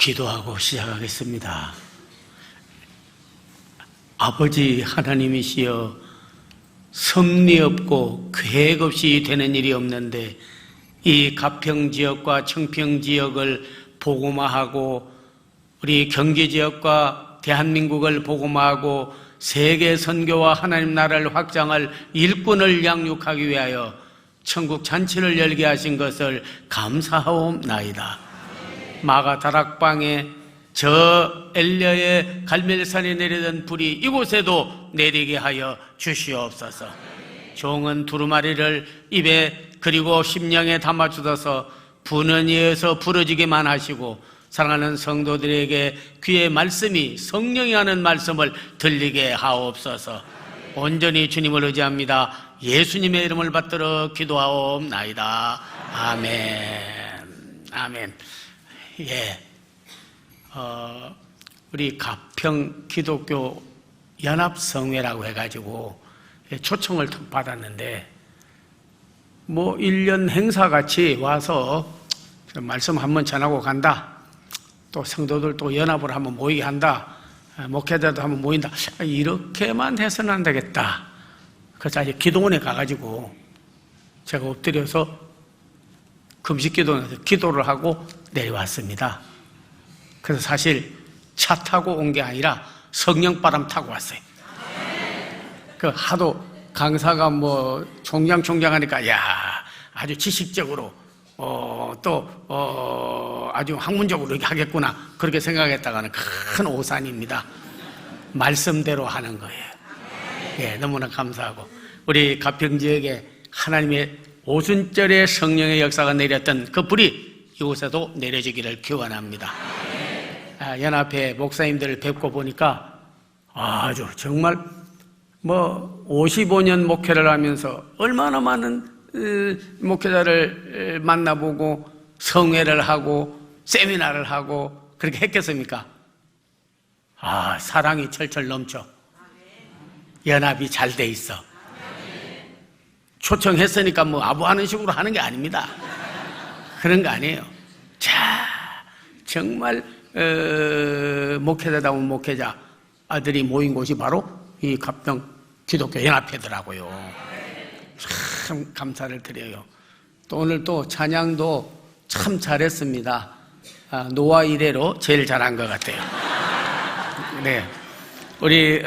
기도하고 시작하겠습니다. 아버지 하나님이시여, 섭리 없고 계획 없이 되는 일이 없는데 이 가평지역과 청평지역을 복음화하고 우리 경기지역과 대한민국을 복음화하고 세계 선교와 하나님 나라를 확장할 일꾼을 양육하기 위하여 천국 잔치를 열게 하신 것을 감사하옵나이다. 마가 다락방에 저 엘리야의 갈멜산에 내리던 불이 이곳에도 내리게 하여 주시옵소서. 종은 두루마리를 입에 그리고 심령에 담아주어서 부는 이에서 부러지게만 하시고 사랑하는 성도들에게 귀의 말씀이 성령이 하는 말씀을 들리게 하옵소서. 온전히 주님을 의지합니다. 예수님의 이름을 받들어 기도하옵나이다. 아멘. 아멘. 예. 우리 가평 기독교 연합성회라고 해가지고 초청을 받았는데, 뭐 1년 행사같이 와서 말씀 한번 전하고 간다, 또 성도들 또 연합을 한번 모이게 한다, 목회자도 한번 모인다, 이렇게만 해서는 안 되겠다. 그래서 아직 기도원에 가가지고 제가 엎드려서 금식기도원에서 기도를 하고 내려왔습니다. 그래서 사실 차 타고 온 게 아니라 성령바람 타고 왔어요. 그 하도 강사가 뭐 총장 하니까 야, 아주 지식적으로 아주 학문적으로 이렇게 하겠구나, 그렇게 생각했다가는 큰 오산입니다. 말씀대로 하는 거예요. 예, 너무나 감사하고 우리 가평지역에 하나님의 오순절의 성령의 역사가 내렸던 그 불이 이곳에도 내려지기를 기원합니다. 연합회 목사님들을 뵙고 보니까 아주 정말 뭐 55년 목회를 하면서 얼마나 많은 목회자를 만나보고 성회를 하고 세미나를 하고 그렇게 했겠습니까? 사랑이 철철 넘쳐. 연합이 잘 돼 있어. 초청했으니까 뭐 아부하는 식으로 하는 게 아닙니다. 그런 거 아니에요. 자, 정말 목회자다운 목회자 아들이 모인 곳이 바로 이 가평 기독교 연합회더라고요. 참 감사를 드려요. 또 오늘 또 찬양도 참 잘했습니다. 노아 이래로 제일 잘한 것 같아요. 네, 우리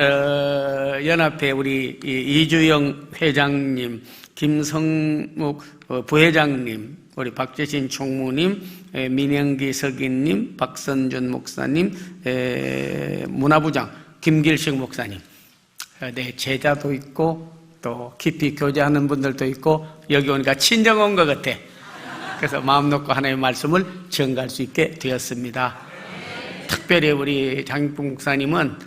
연합회 우리 이주영 회장님, 김성묵 부회장님, 우리 박재신 총무님, 민영기 서기님, 박선준 목사님, 문화부장 김길식 목사님, 네, 제자도 있고 또 깊이 교제하는 분들도 있고 여기 오니까 친정 온 것 같아. 그래서 마음 놓고 하나님의 말씀을 전가할 수 있게 되었습니다. 특별히 우리 장익봉 목사님은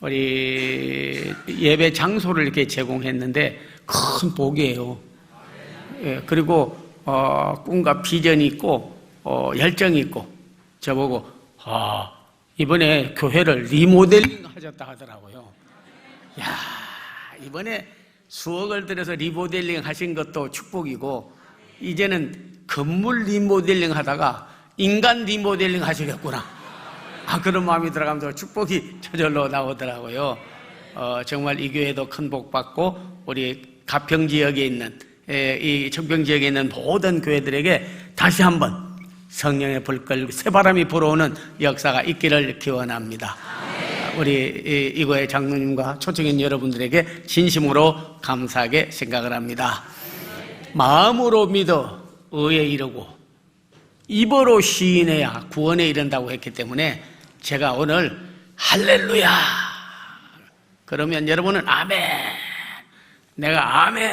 우리 예배 장소를 이렇게 제공했는데 큰 복이에요. 예, 그리고 꿈과 비전이 있고 열정이 있고 저보고 이번에 교회를 리모델링 하셨다 하더라고요. 야, 이번에 수억을 들여서 리모델링 하신 것도 축복이고 이제는 건물 리모델링 하다가 인간 리모델링 하시겠구나, 그런 마음이 들어가면서 축복이 저절로 나오더라고요. 정말 이 교회도 큰 복 받고 우리 가평 지역에 있는 이 청평 지역에 있는 모든 교회들에게 다시 한번 성령의 불끌 새바람이 불어오는 역사가 있기를 기원합니다. 우리 이거의 장로님과 초청인 여러분들에게 진심으로 감사하게 생각을 합니다. 마음으로 믿어 의에 이르고 입으로 시인해야 구원에 이른다고 했기 때문에 제가 오늘 할렐루야 그러면 여러분은 아멘, 내가 아멘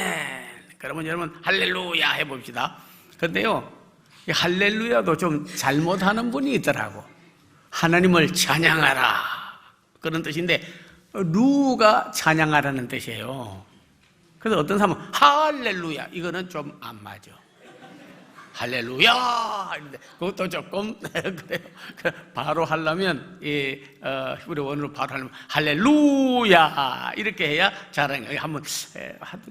그러면 여러분 할렐루야 해봅시다. 그런데요, 이 할렐루야도 좀 잘못하는 분이 있더라고. 하나님을 찬양하라 그런 뜻인데 루가 찬양하라는 뜻이에요. 그래서 어떤 사람은 할렐루야, 이거는 좀 안 맞아. 할렐루야 이런데 그것도 조금 그래요. 바로 하려면 히브리 원어로 바로 하려면 할렐루야 이렇게 해야 잘하는 거예요. 한번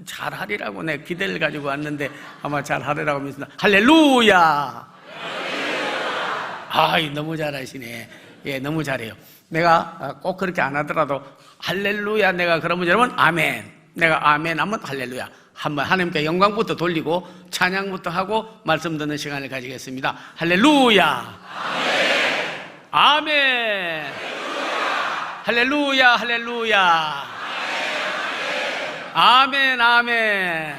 잘하리라고 내가 기대를 가지고 왔는데 아마 잘하리라고 믿습니다. 할렐루야. 너무 잘하시네. 예, 너무 잘해요. 내가 꼭 그렇게 안 하더라도 할렐루야 내가 그러면 여러분 아멘. 내가 아멘 하면 할렐루야. 한번 하나님께 영광부터 돌리고 찬양부터 하고 말씀 듣는 시간을 가지겠습니다. 할렐루야. 아멘. 할렐루야. 할렐루야. 아멘. 아멘.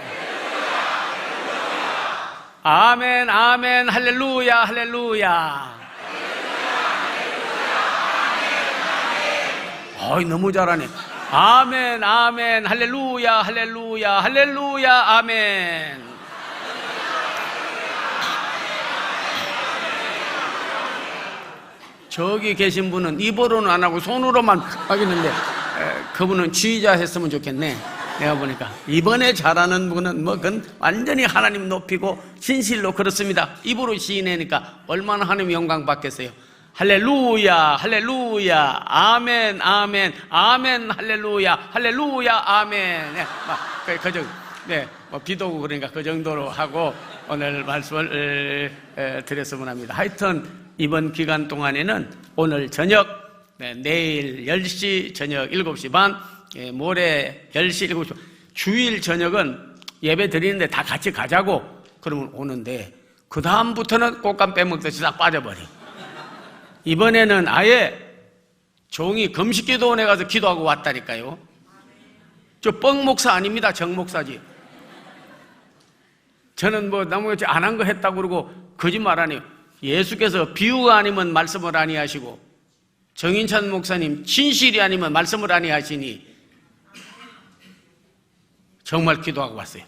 아멘. 아멘. 할렐루야. 할렐루야. 너무 잘하네. 아멘. 아멘. 할렐루야. 할렐루야. 할렐루야. 아멘. 저기 계신 분은 입으로는 안 하고 손으로만 하겠는데 그분은 지휘자 했으면 좋겠네. 내가 보니까 이번에 잘하는 분은 그건 완전히 하나님 높이고 진실로 그렇습니다. 입으로 시인하니까 얼마나 하나님 영광 받겠어요. 할렐루야. 할렐루야. 아멘. 아멘. 아멘. 할렐루야. 할렐루야. 아멘. 비도 오고 그러니까 그 정도로 하고 오늘 말씀을 드렸으면 합니다. 하여튼 이번 기간 동안에는 오늘 저녁, 내일 10시, 저녁 7시 반, 모레 10시, 7시 반, 주일 저녁은 예배 드리는데 다 같이 가자고 그러면 오는데 그 다음부터는 꽃감 빼먹듯이 싹 빠져버려. 이번에는 아예 종이 금식기도원에 가서 기도하고 왔다니까요. 저 뻥목사 아닙니다. 정목사지. 저는 나무같이 안 한 거 했다고 그러고 거짓말 안 해요. 예수께서 비유가 아니면 말씀을 아니하시고 정인찬 목사님 진실이 아니면 말씀을 아니하시니 정말 기도하고 왔어요.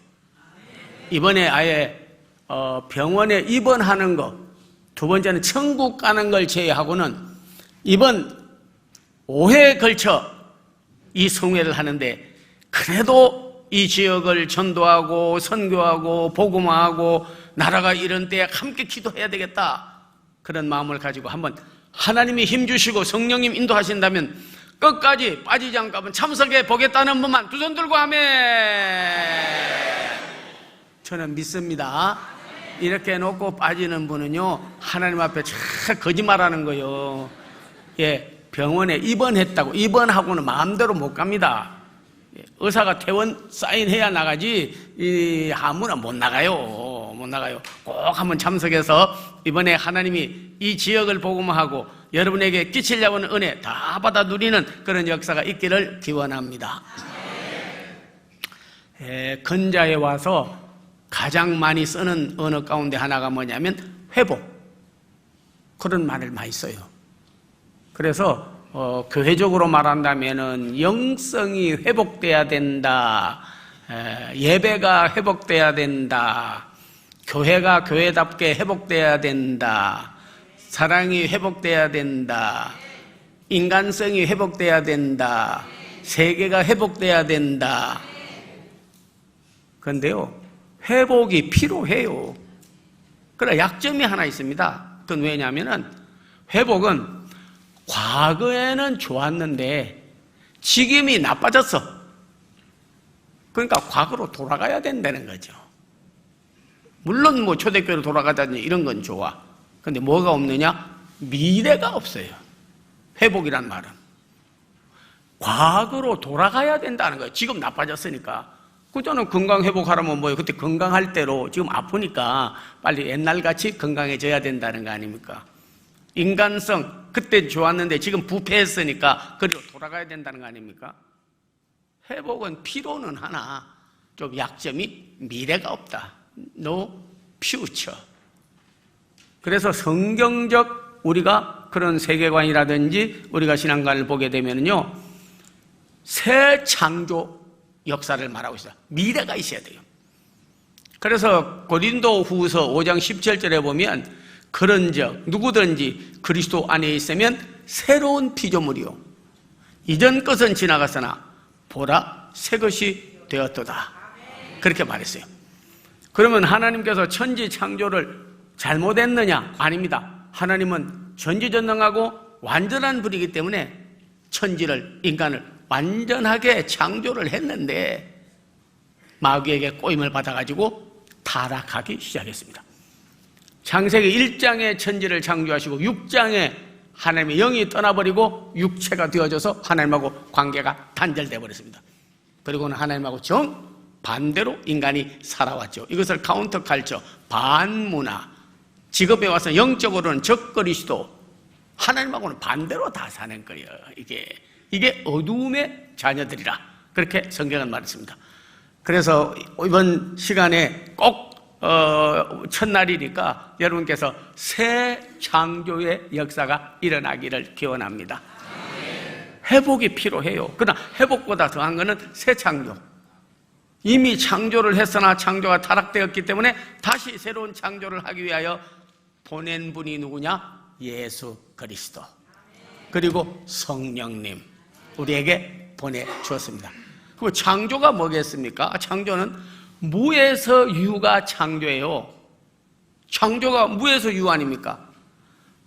이번에 아예 병원에 입원하는 거, 두 번째는 천국 가는 걸 제외하고는 이번 5회에 걸쳐 이 성회를 하는데 그래도 이 지역을 전도하고 선교하고 복음화하고 나라가 이런 때에 함께 기도해야 되겠다 그런 마음을 가지고 한번 하나님이 힘주시고 성령님 인도하신다면 끝까지 빠지지 않고 한번 참석해 보겠다는 분만 두 손 들고 아멘. 저는 믿습니다. 이렇게 놓고 빠지는 분은요 하나님 앞에 참 거짓말하는 거예요. 병원에 입원했다고 입원하고는 마음대로 못 갑니다. 의사가 퇴원 사인해야 나가지 아무나 못 나가요. 꼭 한번 참석해서 이번에 하나님이 이 지역을 복음화하고 여러분에게 끼치려고 하는 은혜 다 받아 누리는 그런 역사가 있기를 기원합니다. 근자에 와서 가장 많이 쓰는 언어 가운데 하나가 뭐냐면 회복, 그런 말을 많이 써요. 그래서 교회적으로 말한다면은 영성이 회복돼야 된다, 예배가 회복돼야 된다, 교회가 교회답게 회복돼야 된다, 사랑이 회복돼야 된다, 인간성이 회복돼야 된다, 세계가 회복돼야 된다. 그런데요 회복이 필요해요. 그러나 약점이 하나 있습니다. 그건 왜냐하면 회복은 과거에는 좋았는데 지금이 나빠졌어. 그러니까 과거로 돌아가야 된다는 거죠. 물론 초대교회로 돌아가다니 이런 건 좋아. 근데 뭐가 없느냐? 미래가 없어요. 회복이란 말은 과거로 돌아가야 된다는 거예요. 지금 나빠졌으니까. 그저는 건강 회복하라면 뭐예요? 그때 건강할 대로 지금 아프니까 빨리 옛날같이 건강해져야 된다는 거 아닙니까? 인간성, 그때 좋았는데 지금 부패했으니까 그리고 돌아가야 된다는 거 아닙니까? 회복은 필요는 하나 좀 약점이 미래가 없다. No future. 그래서 성경적 우리가 그런 세계관이라든지 우리가 신앙관을 보게 되면요 새 창조 역사를 말하고 있어요. 미래가 있어야 돼요. 그래서 고린도 후서 5장 17절에 보면 그런즉 누구든지 그리스도 안에 있으면 새로운 피조물이요 이전 것은 지나갔으나 보라 새 것이 되었도다. 그렇게 말했어요. 그러면 하나님께서 천지 창조를 잘못했느냐? 아닙니다. 하나님은 전지전능하고 완전한 분이기 때문에 천지를, 인간을 완전하게 창조를 했는데 마귀에게 꼬임을 받아가지고 타락하기 시작했습니다. 창세기 1장에 천지를 창조하시고 6장에 하나님의 영이 떠나버리고 육체가 되어져서 하나님하고 관계가 단절되어 버렸습니다. 그리고는 하나님하고 정반대로 인간이 살아왔죠. 이것을 카운터 칼처, 반문화, 직업에 와서 영적으로는 적그리스도, 하나님하고는 반대로 다 사는 거예요. 이게 어두움의 자녀들이라 그렇게 성경은 말했습니다. 그래서 이번 시간에 꼭 첫날이니까 여러분께서 새 창조의 역사가 일어나기를 기원합니다. 회복이 필요해요. 그러나 회복보다 더한 것은 새 창조. 이미 창조를 했으나 창조가 타락되었기 때문에 다시 새로운 창조를 하기 위하여 보낸 분이 누구냐? 예수 그리스도. 그리고 성령님 우리에게 보내주었습니다. 그리고 창조가 뭐겠습니까? 창조는 무에서 유가 창조예요. 창조가 무에서 유 아닙니까?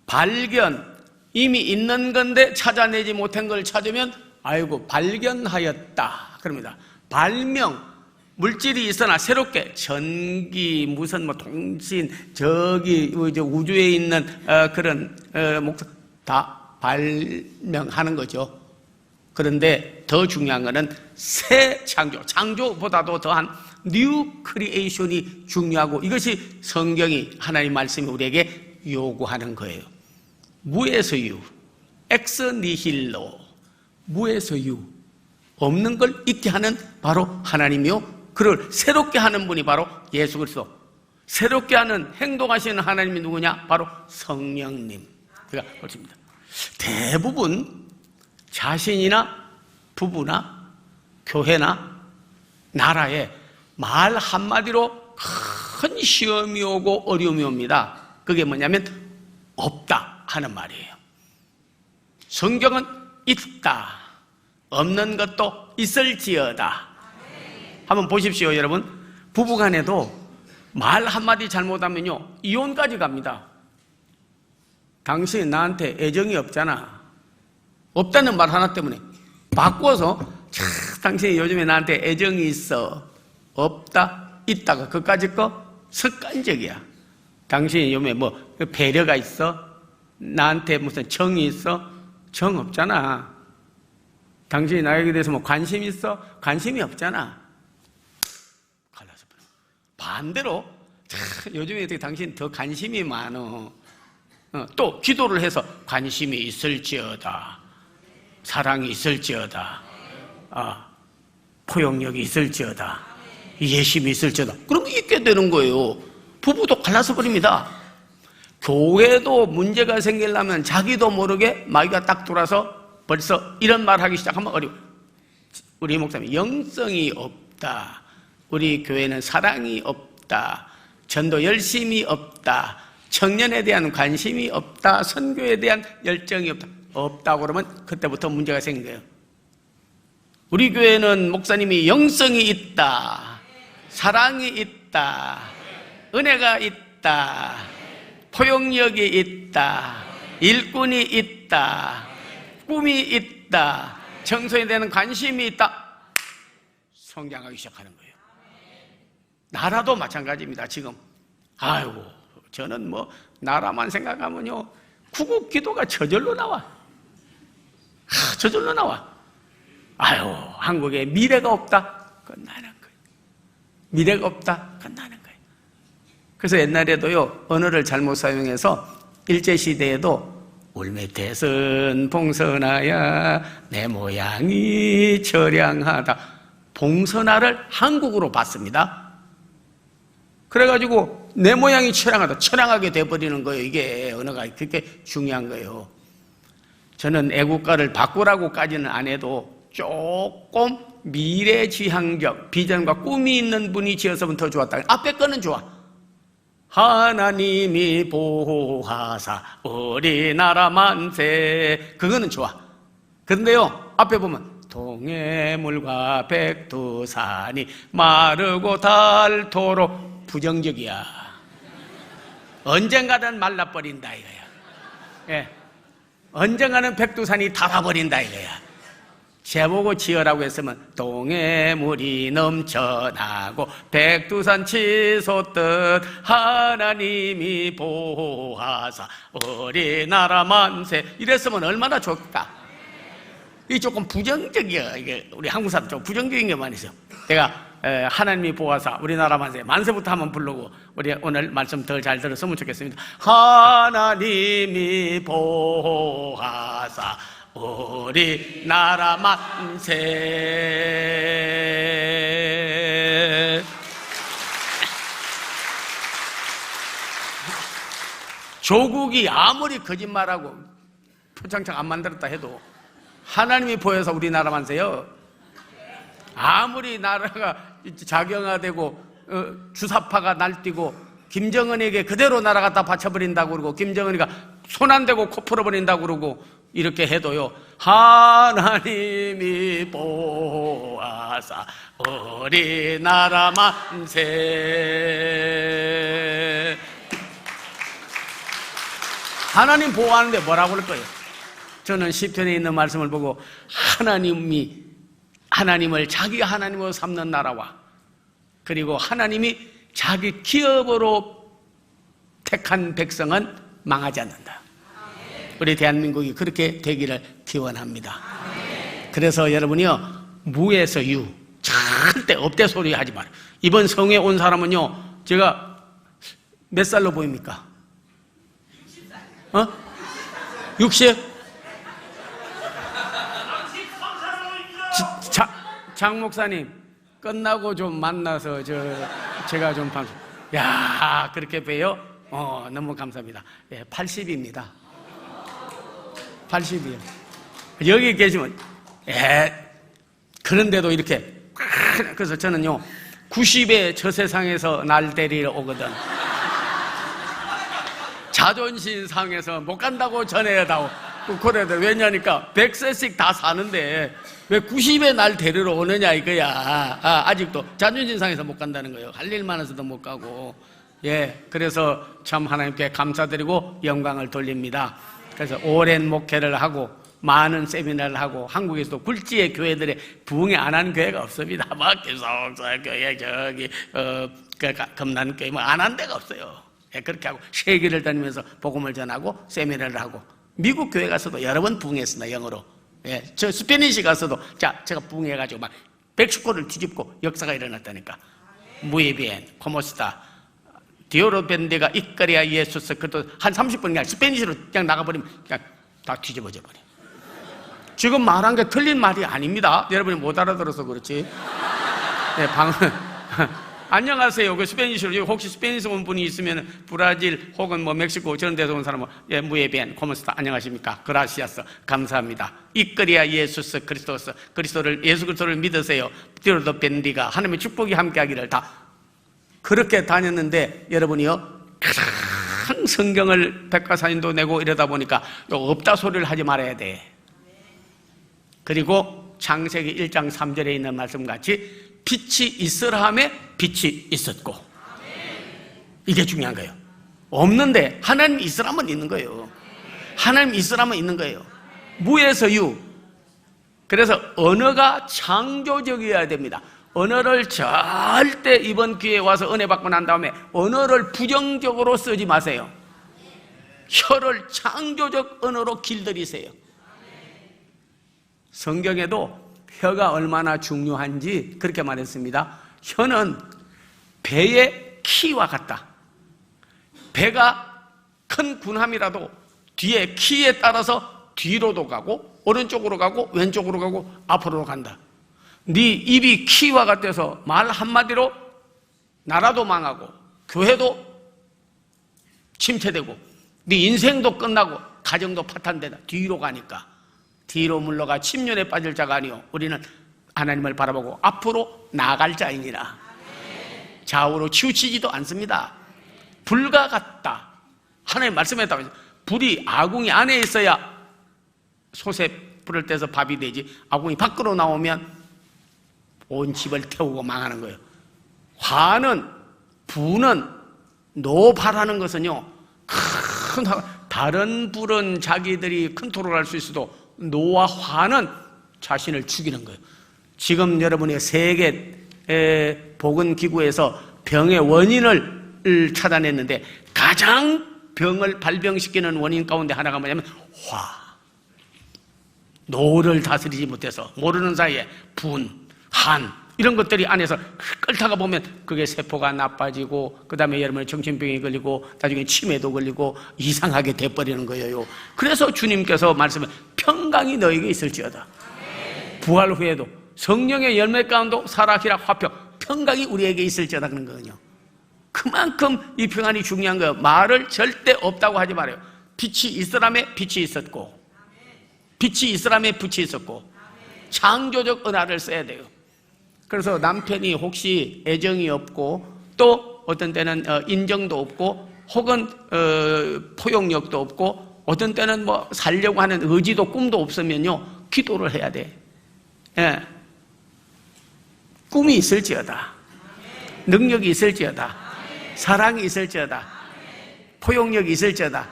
발견, 이미 있는 건데 찾아내지 못한 걸 찾으면 아이고 발견하였다 그럽니다. 발명, 물질이 있으나 새롭게 전기, 무슨 뭐 통신, 저기 우주에 있는 그런 다 발명하는 거죠. 그런데 더 중요한 것은 새 창조, 창조보다도 더한 뉴 크리에이션이 중요하고 이것이 성경이 하나님 말씀이 우리에게 요구하는 거예요. 무에서 유, 엑스 니힐로, 무에서 유, 없는 걸 있게 하는 바로 하나님이요, 그를 새롭게 하는 분이 바로 예수 그리스도. 새롭게 하는 행동하시는 하나님이 누구냐? 바로 성령님. 그가 그렇습니다. 대부분 자신이나 부부나 교회나 나라에 말 한마디로 큰 시험이 오고 어려움이 옵니다. 그게 뭐냐면 없다 하는 말이에요. 성경은 있다, 없는 것도 있을지어다. 한번 보십시오 여러분. 부부간에도 말 한마디 잘못하면요 이혼까지 갑니다. 당신 나한테 애정이 없잖아. 없다는 말 하나 때문에 바꿔서 당신이 요즘에 나한테 애정이 있어. 없다, 있다가 그까짓 거 습관적이야. 당신이 요즘에 뭐 배려가 있어? 나한테 무슨 정이 있어? 정 없잖아. 당신이 나에게 대해서 뭐 관심 있어? 관심이 없잖아. 갈라서 반대로 요즘에 당신 더 관심이 많어. 또 기도를 해서 관심이 있을지어다, 사랑이 있을지어다, 포용력이 있을지어다, 예심이 있을지어다. 그러면 있게 되는 거예요. 부부도 갈라서 버립니다. 교회도 문제가 생기려면 자기도 모르게 마귀가 딱 돌아서 벌써 이런 말 하기 시작하면 어려워. 우리 목사님 영성이 없다, 우리 교회는 사랑이 없다, 전도 열심이 없다, 청년에 대한 관심이 없다, 선교에 대한 열정이 없다. 없다고 그러면 그때부터 문제가 생긴 거예요. 우리 교회는 목사님이 영성이 있다, 사랑이 있다, 은혜가 있다, 포용력이 있다, 일꾼이 있다, 꿈이 있다, 청소에 대한 관심이 있다. 성장하기 시작하는 거예요. 나라도 마찬가지입니다. 지금 아이고 저는 뭐 나라만 생각하면요 구국 기도가 저절로 나와. 저절로 나와. 아유 한국에 미래가 없다, 끝나는 거예요. 미래가 없다, 끝나는 거예요. 그래서 옛날에도요 언어를 잘못 사용해서 일제시대에도 울매태선 봉선하야 내 모양이 처량하다, 봉선화를 한국으로 봤습니다. 그래가지고 내 모양이 처량하다, 처량하게 돼버리는 거예요. 이게 언어가 그렇게 중요한 거예요. 저는 애국가를 바꾸라고까지는 안 해도 조금 미래지향적 비전과 꿈이 있는 분이 지었으면 더 좋았다. 앞에 거는 좋아. 하나님이 보호하사 우리나라 만세, 그거는 좋아. 그런데요 앞에 보면 동해물과 백두산이 마르고 닳도록 부정적이야. 언젠가는 말라버린다 이거야. 예. 언젠가는 백두산이 닳아버린다 이거야. 재보고 지으라고 했으면 동해 물이 넘쳐나고 백두산 치솟듯 하나님이 보호하사 우리나라 만세 이랬으면 얼마나 좋을까. 이게 조금 부정적이야. 이게 우리 한국 사람 좀 부정적인 게 많이 있어요. 내가 하나님이 보호하사 우리나라 만세 만세부터 한번 부르고 우리 오늘 말씀 더 잘 들었으면 좋겠습니다. 하나님이 보호하사 우리나라 만세. 조국이 아무리 거짓말하고 표창장 안 만들었다 해도 하나님이 보여서 우리나라 만세요. 아무리 나라가 자경화되고 주사파가 날뛰고 김정은에게 그대로 나라 갖다 바쳐버린다고 그러고 김정은이가 손 안 대고 코 풀어버린다고 그러고 이렇게 해도요, 하나님이 보호하사 우리나라 만세. 하나님 보호하는데 뭐라고 그럴 거예요? 저는 시편에 있는 말씀을 보고 하나님을 자기 하나님으로 삼는 나라와 그리고 하나님이 자기 기업으로 택한 백성은 망하지 않는다. 우리 대한민국이 그렇게 되기를 기원합니다. 그래서 여러분이요, 무에서 유 절대 업대 소리 하지 말아요. 이번 성에 온 사람은요, 제가 몇 살로 보입니까? 60? 장 목사님 끝나고 좀 만나서 제가 좀 방송. 야, 그렇게 봬요? 너무 감사합니다. 80입니다. 80이요. 여기 계시면 그런데도 이렇게. 그래서 저는요 90에 저 세상에서 날 데리러 오거든. 자존심 상해서 못 간다고 전해다오. 그래도 왜냐니까 100세씩 다 사는데 왜 90에 날 데리러 오느냐 이거야. 아직도 자존심 상해서 못 간다는 거예요. 할 일 많아서도 못 가고. 그래서 참 하나님께 감사드리고 영광을 돌립니다. 그래서 오랜 목회를 하고 많은 세미나를 하고 한국에서도 굴지의 교회들에 부흥이 안 한 교회가 없습니다. 막 기성사 교회 저기 금난교회 뭐 안 한 데가 없어요. 그렇게 하고 세계를 다니면서 복음을 전하고 세미나를 하고 미국 교회 가서도 여러 번 부흥했습니다. 영어로. 저 스페니시 가서도 제가 부흥해가지고 막 119를 뒤집고 역사가 일어났다니까. 무에비엔 코모스타 디오로 벤데가 이까리아 예수스. 그것도 한 30분 그냥 스페니시로 그냥 나가버리면 그냥 다 뒤집어져 버려. 지금 말한 게 틀린 말이 아닙니다. 여러분이 못 알아들어서 그렇지. 안녕하세요. 그 스페니시로 혹시 스페니시 온 분이 있으면 브라질 혹은 뭐 멕시코 저런 데서 온 사람은 무에비엔 코모스타 안녕하십니까. 그라시아스 감사합니다. 이까리아 예수스 그리스도스 예수 그리스도를 믿으세요. 디오로 벤디가 하나님의 축복이 함께하기를. 다 그렇게 다녔는데 여러분이요 큰 성경을 백과사전도 내고 이러다 보니까 없다 소리를 하지 말아야 돼. 그리고 창세기 1장 3절에 있는 말씀같이 빛이 있으라 하매 빛이 있었고. 이게 중요한 거예요. 없는데 하나님 있으라면 있는 거예요. 하나님 있으라면 있는 거예요. 무에서 유. 그래서 언어가 창조적이어야 됩니다. 언어를 절대 이번 기회에 와서 은혜 받고 난 다음에 언어를 부정적으로 쓰지 마세요. 혀를 창조적 언어로 길들이세요. 성경에도 혀가 얼마나 중요한지 그렇게 말했습니다. 혀는 배의 키와 같다. 배가 큰 군함이라도 뒤에 키에 따라서 뒤로도 가고 오른쪽으로 가고 왼쪽으로 가고 앞으로 간다. 네 입이 키와 같아서 말 한마디로 나라도 망하고 교회도 침체되고 네 인생도 끝나고 가정도 파탄되다. 뒤로 가니까. 뒤로 물러가 침륜에 빠질 자가 아니요 우리는 하나님을 바라보고 앞으로 나아갈 자이니라. 좌우로 치우치지도 않습니다. 불과 같다. 하나님 말씀했다고. 불이 아궁이 안에 있어야 솥에 불을 떼서 밥이 되지 아궁이 밖으로 나오면 온 집을 태우고 망하는 거예요. 화는 부는 노발하는 것은요 다른 불은 자기들이 컨트롤할 수 있어도 노와 화는 자신을 죽이는 거예요. 지금 여러분의 세계 보건기구에서 병의 원인을 찾아냈는데 가장 병을 발병시키는 원인 가운데 하나가 뭐냐면 노를 다스리지 못해서 모르는 사이에 분, 한 이런 것들이 안에서 끓다가 보면 그게 세포가 나빠지고 그 다음에 여러분의 정신병이 걸리고 나중에 치매도 걸리고 이상하게 돼버리는 거예요. 그래서 주님께서 말씀을 평강이 너에게 있을지어다. 부활 후에도 성령의 열매 가운데 사락이라 화평, 평강이 우리에게 있을지어다 그런 거거든요. 그만큼 이 평안이 중요한 거예요. 말을 절대 없다고 하지 말아요. 빛이 이스라엘에 빛이 있었고 빛이 이스라엘에 빛이 있었고 창조적 은하를 써야 돼요. 그래서 남편이 혹시 애정이 없고 또 어떤 때는 인정도 없고 혹은 포용력도 없고 어떤 때는 뭐 살려고 하는 의지도 꿈도 없으면요 기도를 해야 돼. 예. 꿈이 있을지어다, 능력이 있을지어다, 사랑이 있을지어다, 포용력이 있을지어다.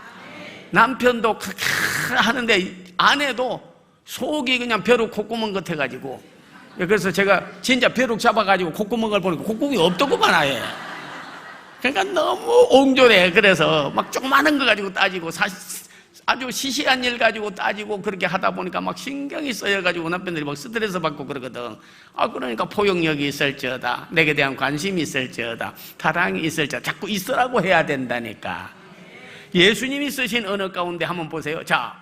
남편도 그렇게 하는데 아내도 속이 그냥 벼룩 콧구멍 같아가지고, 그래서 제가 진짜 벼룩 잡아가지고 콧구멍을 보니까 콧구멍이 없더구만 아예. 그러니까 너무 옹졸해. 그래서 막 조그마한 거 가지고 따지고 아주 시시한 일 가지고 따지고 그렇게 하다 보니까 막 신경이 쓰여가지고 남편들이 막 스트레스 받고 그러거든. 그러니까 포용력이 있을지어다, 내게 대한 관심이 있을지어다, 사랑이 있을지어다. 자꾸 있으라고 해야 된다니까. 예수님이 쓰신 언어 가운데 한번 보세요. 자,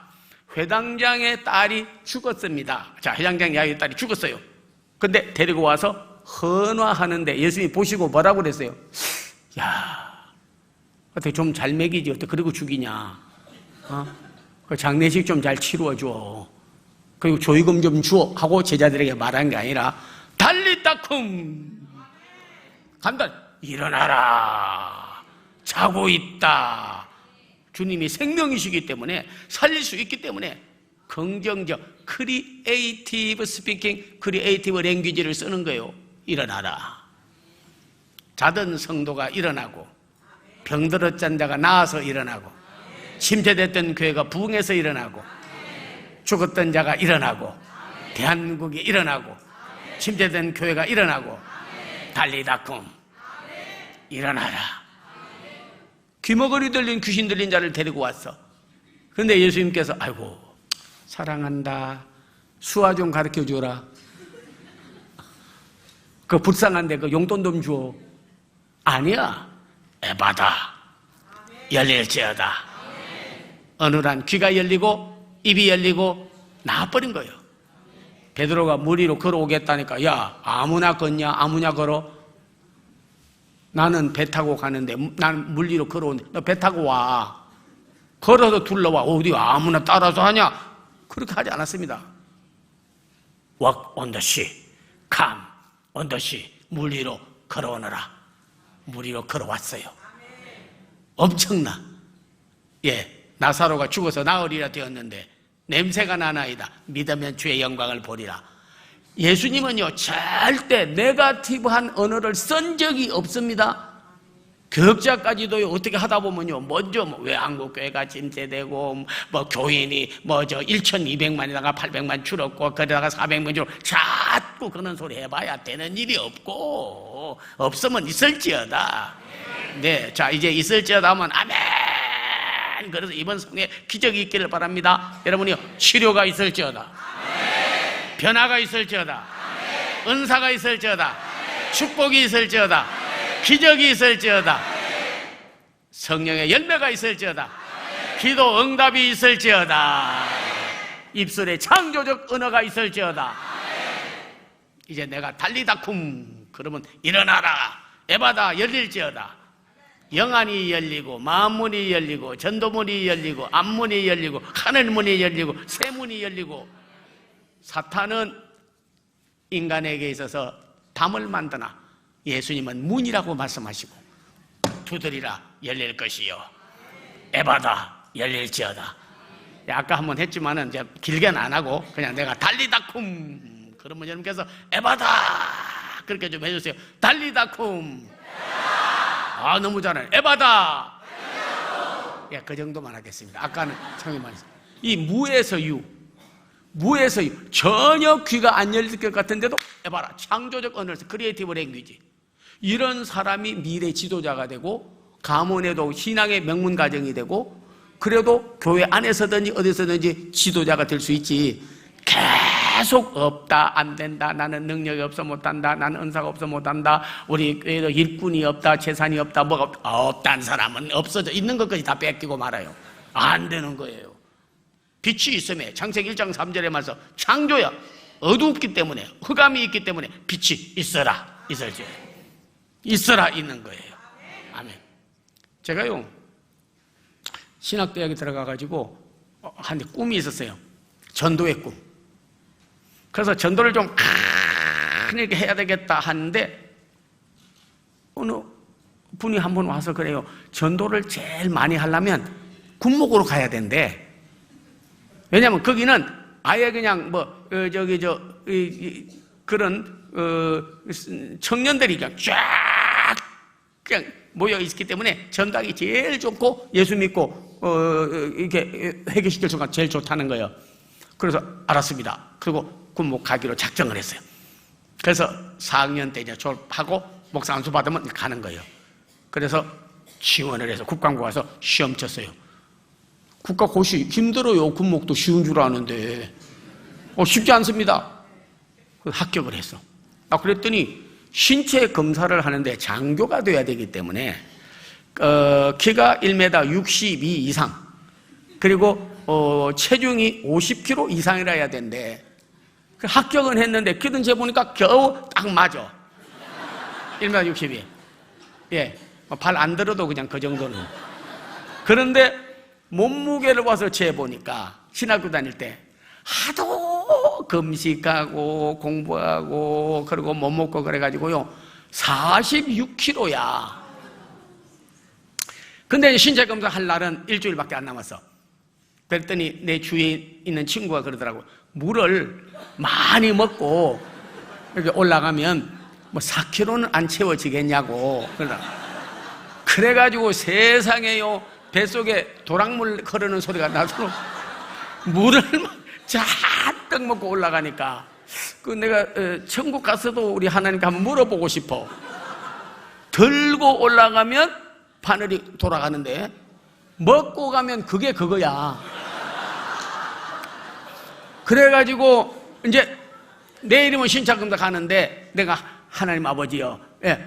회당장의 딸이 죽었습니다. 자, 회당장 야의 딸이 죽었어요. 근데 데리고 와서 헌화하는데 예수님이 보시고 뭐라고 그랬어요? 야, 어떻게 좀 잘 먹이지 어떻게 그리고 죽이냐. 그 장례식 좀 잘 치루어줘. 그리고 조의금 좀 주어 하고 제자들에게 말한 게 아니라 달리따쿰 간다, 일어나라, 자고 있다. 주님이 생명이시기 때문에 살릴 수 있기 때문에 긍정적 크리에이티브 스피킹, 크리에이티브 랭귀지를 쓰는 거예요. 일어나라. 자던 성도가 일어나고 병들었던 자가 나아서 일어나고 침체됐던 교회가 부흥해서 일어나고 죽었던 자가 일어나고 대한민국이 일어나고 침체된 교회가 일어나고 달리다쿰 일어나라. 귀머거리 들린 귀신 들린 자를 데리고 왔어. 그런데 예수님께서 아이고 사랑한다, 수화 좀 가르쳐 주라, 그 불쌍한데 그 용돈 좀 줘. 아니야, 에바다, 열릴지어다. 어느 날 귀가 열리고 입이 열리고 나와버린 거예요. 베드로가 물 위로 걸어오겠다니까, 야 아무나 걷냐, 아무나 걸어? 나는 배 타고 가는데, 나는 물 위로 걸어오는데 너 배 타고 와, 걸어서 둘러와. 어디 아무나 따라서 하냐? 그렇게 하지 않았습니다. Walk on the sea, come on the sea. 물 위로 걸어오너라. 물 위로 걸어왔어요. 엄청나. 예, 나사로가 죽어서 나으리라 되었는데 냄새가 나나이다. 믿으면 주의 영광을 보리라. 예수님은요 절대 네거티브한 언어를 쓴 적이 없습니다. 교역자까지도 어떻게 하다 보면요 먼저 왜 한국교회가 침체되고 뭐 교인이 뭐 저 1,200만이다가 800만 줄었고 그러다가 400만 줄었고 자꾸 그런 소리 해봐야 되는 일이 없고, 없으면 있을지어다. 네, 자 이제 있을지어다 하면 아멘. 그래서 이번 성에 기적이 있기를 바랍니다. 여러분이요 치료가 있을지어다, 변화가 있을지어다, 은사가 있을지어다, 축복이 있을지어다, 기적이 있을지어다, 성령의 열매가 있을지어다, 기도 응답이 있을지어다, 입술에 창조적 언어가 있을지어다. 이제 내가 달리다쿰 그러면 일어나라, 에바다, 열릴지어다. 영안이 열리고 마음문이 열리고 전도문이 열리고 앞문이 열리고 하늘문이 열리고 세문이 열리고. 사탄은 인간에게 있어서 담을 만드나 예수님은 문이라고 말씀하시고 두드리라 열릴 것이요, 에바다 열릴지어다. 아까 한번 했지만은 이제 길게는 안 하고 그냥 내가 달리다쿰 그러면 여러분께서 에바다 그렇게 좀 해주세요. 달리다쿰. 아 너무 잘하네. 에바다. 예, 그 정도만 하겠습니다. 아까는 참이 많이. 이 무에서 유, 무에서 전혀 귀가 안 열릴 것 같은데도 해봐라. 창조적 언어를 크리에이티브 랭귀지. 이런 사람이 미래 지도자가 되고 가문에도 신앙의 명문 가정이 되고 그래도 교회 안에서든지 어디서든지 지도자가 될 수 있지. 계속 없다, 안 된다, 나는 능력이 없어 못한다, 나는 은사가 없어 못한다, 우리 교회도 일꾼이 없다, 재산이 없다, 뭐가 없다는 사람은 없어져 있는 것까지 다 뺏기고 말아요. 안 되는 거예요. 빛이 있음에 창세기 1장 3절에 말해서 창조야 어둡기 때문에 흑암이 있기 때문에 빛이 있어라 있어야지 있어라 있는 거예요. 아멘. 제가요 신학대학에 들어가가지고 한데 꿈이 있었어요. 전도의 꿈. 그래서 전도를 좀 크게 해야 되겠다 하는데 어느 분이 한 번 와서 그래요. 전도를 제일 많이 하려면 군목으로 가야 된대. 왜냐면 거기는 아예 그냥 그런 청년들이 그냥 쫙 그냥 모여 있기 때문에 전도하기 제일 좋고 예수 믿고 이렇게 회개시킬 수가 제일 좋다는 거예요. 그래서 알았습니다. 그리고 군목 가기로 작정을 했어요. 그래서 4학년 때 이제 졸업하고 목사 안수 받으면 가는 거예요. 그래서 지원을 해서 국방부 가서 시험 쳤어요. 국가고시 힘들어요. 군목도 쉬운 줄 아는데 쉽지 않습니다. 합격을 했어. 그랬더니 신체 검사를 하는데 장교가 돼야 되기 때문에 키가 1m 62 이상 그리고 체중이 50kg 이상이라 해야 된대. 합격은 했는데 키든 재보니까 겨우 딱 맞아. 1m 62. 예, 발 안 들어도 그냥 그 정도는. 그런데 몸무게를 와서 재보니까 신학교 다닐 때 하도 금식하고 공부하고 그리고 못 먹고 그래가지고요 46kg야. 근데 신체 검사 할 날은 일주일밖에 안 남았어. 그랬더니 내 주위에 있는 친구가 그러더라고. 물을 많이 먹고 이렇게 올라가면 뭐 4kg는 안 채워지겠냐고. 그래가지고 세상에요 뱃속에 도락물 흐르는 소리가 나서 물을 잔뜩 먹고 올라가니까 내가 천국 가서도 우리 하나님께 한번 물어보고 싶어. 들고 올라가면 바늘이 돌아가는데 먹고 가면 그게 그거야. 그래가지고 이제 내일이면 신차검사 가는데 내가 하나님 아버지여,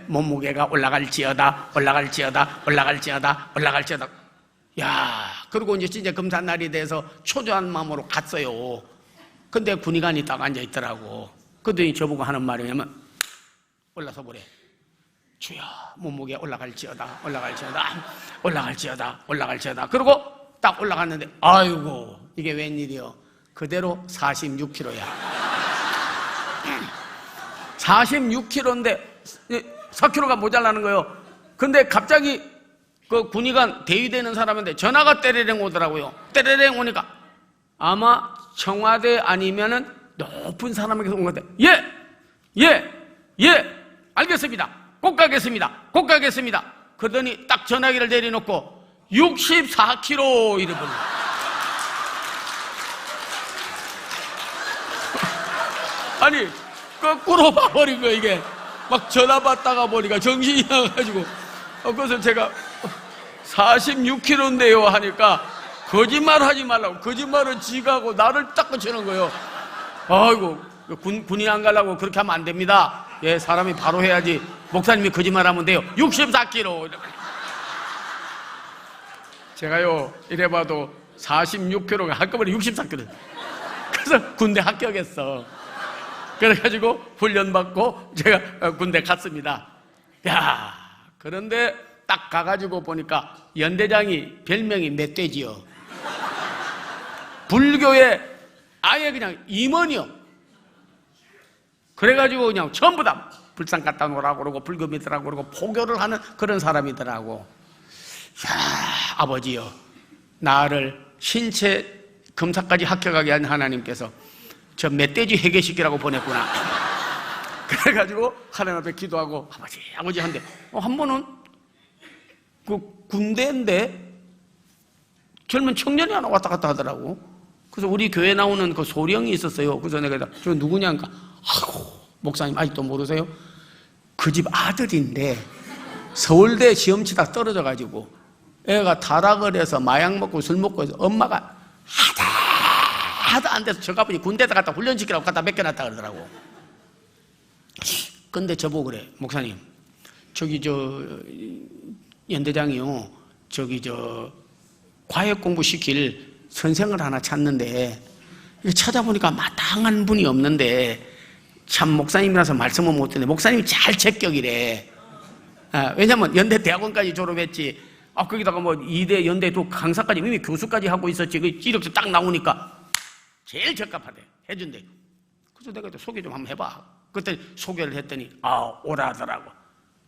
몸무게가 올라갈지어다, 올라갈지어다, 올라갈지어다, 올라갈지어다. 야, 그리고 이제 진짜 검사 날이 돼서 초조한 마음으로 갔어요. 근데 군의관이 딱 앉아 있더라고. 그랬더니 저보고 하는 말이 뭐냐면 올라서 보래. 주여, 몸무게 올라갈지어다, 올라갈지어다, 올라갈지어다, 올라갈지어다. 그리고 딱 올라갔는데 아이고 이게 웬일이요? 그대로 46kg야. 46kg인데 4kg가 모자라는 거예요. 근데 갑자기 그 군의관 대위되는 사람한테 전화가 때레랭 오더라고요. 때레랭 오니까 아마 청와대 아니면은 높은 사람에게 온 건데 예, 알겠습니다. 꼭 가겠습니다. 꼭 가겠습니다. 그러더니 딱 전화기를 내려놓고 64kg 이래 보니. 아니 거꾸로 봐버린 거야 이게. 막 전화 받다가 보니까 정신이 나가지고 그래서 제가 46kg인데요 하니까 거짓말 하지 말라고. 거짓말은 지가 하고 나를 딱 붙이는 거예요. 아이고 군인 안 가려고 그렇게 하면 안 됩니다. 예, 사람이 바로 해야지. 목사님이 거짓말하면 돼요. 64kg. 제가요 이래봐도 46kg가 한꺼번에 64kg. 그래서 군대 합격했어. 그래가지고 훈련받고 제가 군대 갔습니다. 야, 그런데 딱 가가지고 보니까 연대장이 별명이 멧돼지요. 불교에 아예 그냥 임원이요. 그래가지고 그냥 전부 다 불상 갖다 놓으라고 그러고 불교 믿으라고 그러고 포교를 하는 그런 사람이더라고. 야, 아버지요, 나를 신체 검사까지 합격하게 한 하나님께서 저 멧돼지 회개시키라고 보냈구나. 그래가지고 하나님 앞에 기도하고 아버지 한데 한 번은 그 군대인데 젊은 청년이 하나 왔다 갔다 하더라고. 그래서 우리 교회 나오는 그 소령이 있었어요. 그래서 내가 저 누구냐니까, 아이고 목사님 아직도 모르세요? 그 집 아들인데 서울대 시험 치다 떨어져가지고 애가 타락을 해서 마약 먹고 술 먹고 해서 엄마가 하다 안 돼서 저 아버지 군대에다 갖다 훈련시키라고 갖다 맡겨놨다 그러더라고. 근데 저보고 그래, 목사님 저기 저 연대장이요, 저기 저 과외 공부 시킬 선생을 하나 찾는데 찾아보니까 마땅한 분이 없는데 참 목사님이라서 말씀은 못했는데 목사님이 잘 제격이래. 왜냐면 연대 대학원까지 졸업했지. 거기다가 뭐 2대 연대 또 강사까지 이미 교수까지 하고 있었지. 그 이력서 딱 나오니까 제일 적합하대. 해준대. 그래서 내가 소개 좀 한번 해봐. 그때 소개를 했더니 오라 하더라고.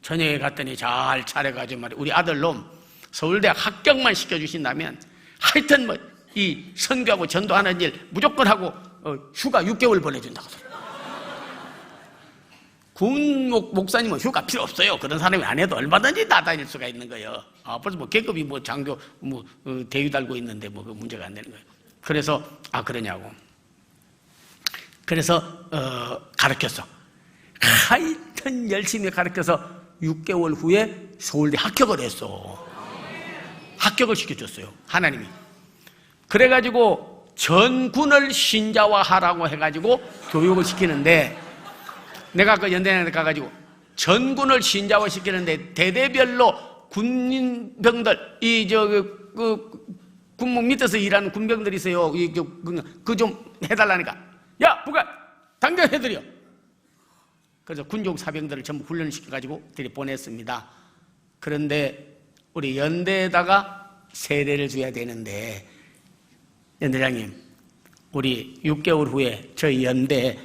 저녁에 갔더니 잘 차려가지고 말이야, 우리 아들놈 서울대학 합격만 시켜주신다면 하여튼 뭐 이 선교하고 전도하는 일 무조건 하고 휴가 6개월 보내준다고. 군 목사님은 휴가 필요 없어요. 그런 사람이 안 해도 얼마든지 다 다닐 수가 있는 거예요. 벌써 뭐 계급이 뭐 장교 뭐 대위 달고 있는데 뭐 그 문제가 안 되는 거예요. 그래서 그러냐고. 그래서 가르쳤어. 하여튼 열심히 가르쳐서 6개월 후에 서울대 합격을 했어. 합격을 시켜줬어요, 하나님이. 그래가지고 전군을 신자화하라고 해가지고 교육을 시키는데, 내가 그 연대에 가가지고 전군을 신자화 시키는데 대대별로 군인병들, 군목 밑에서 일하는 군병들이 있어요. 그 좀 해달라니까, 야 부관 당장 해드려. 그래서 군종 사병들을 전부 훈련을 시켜가지고 들이보냈습니다. 그런데 우리 연대에다가 세례를 줘야 되는데, 연대장님 우리 6개월 후에 저희 연대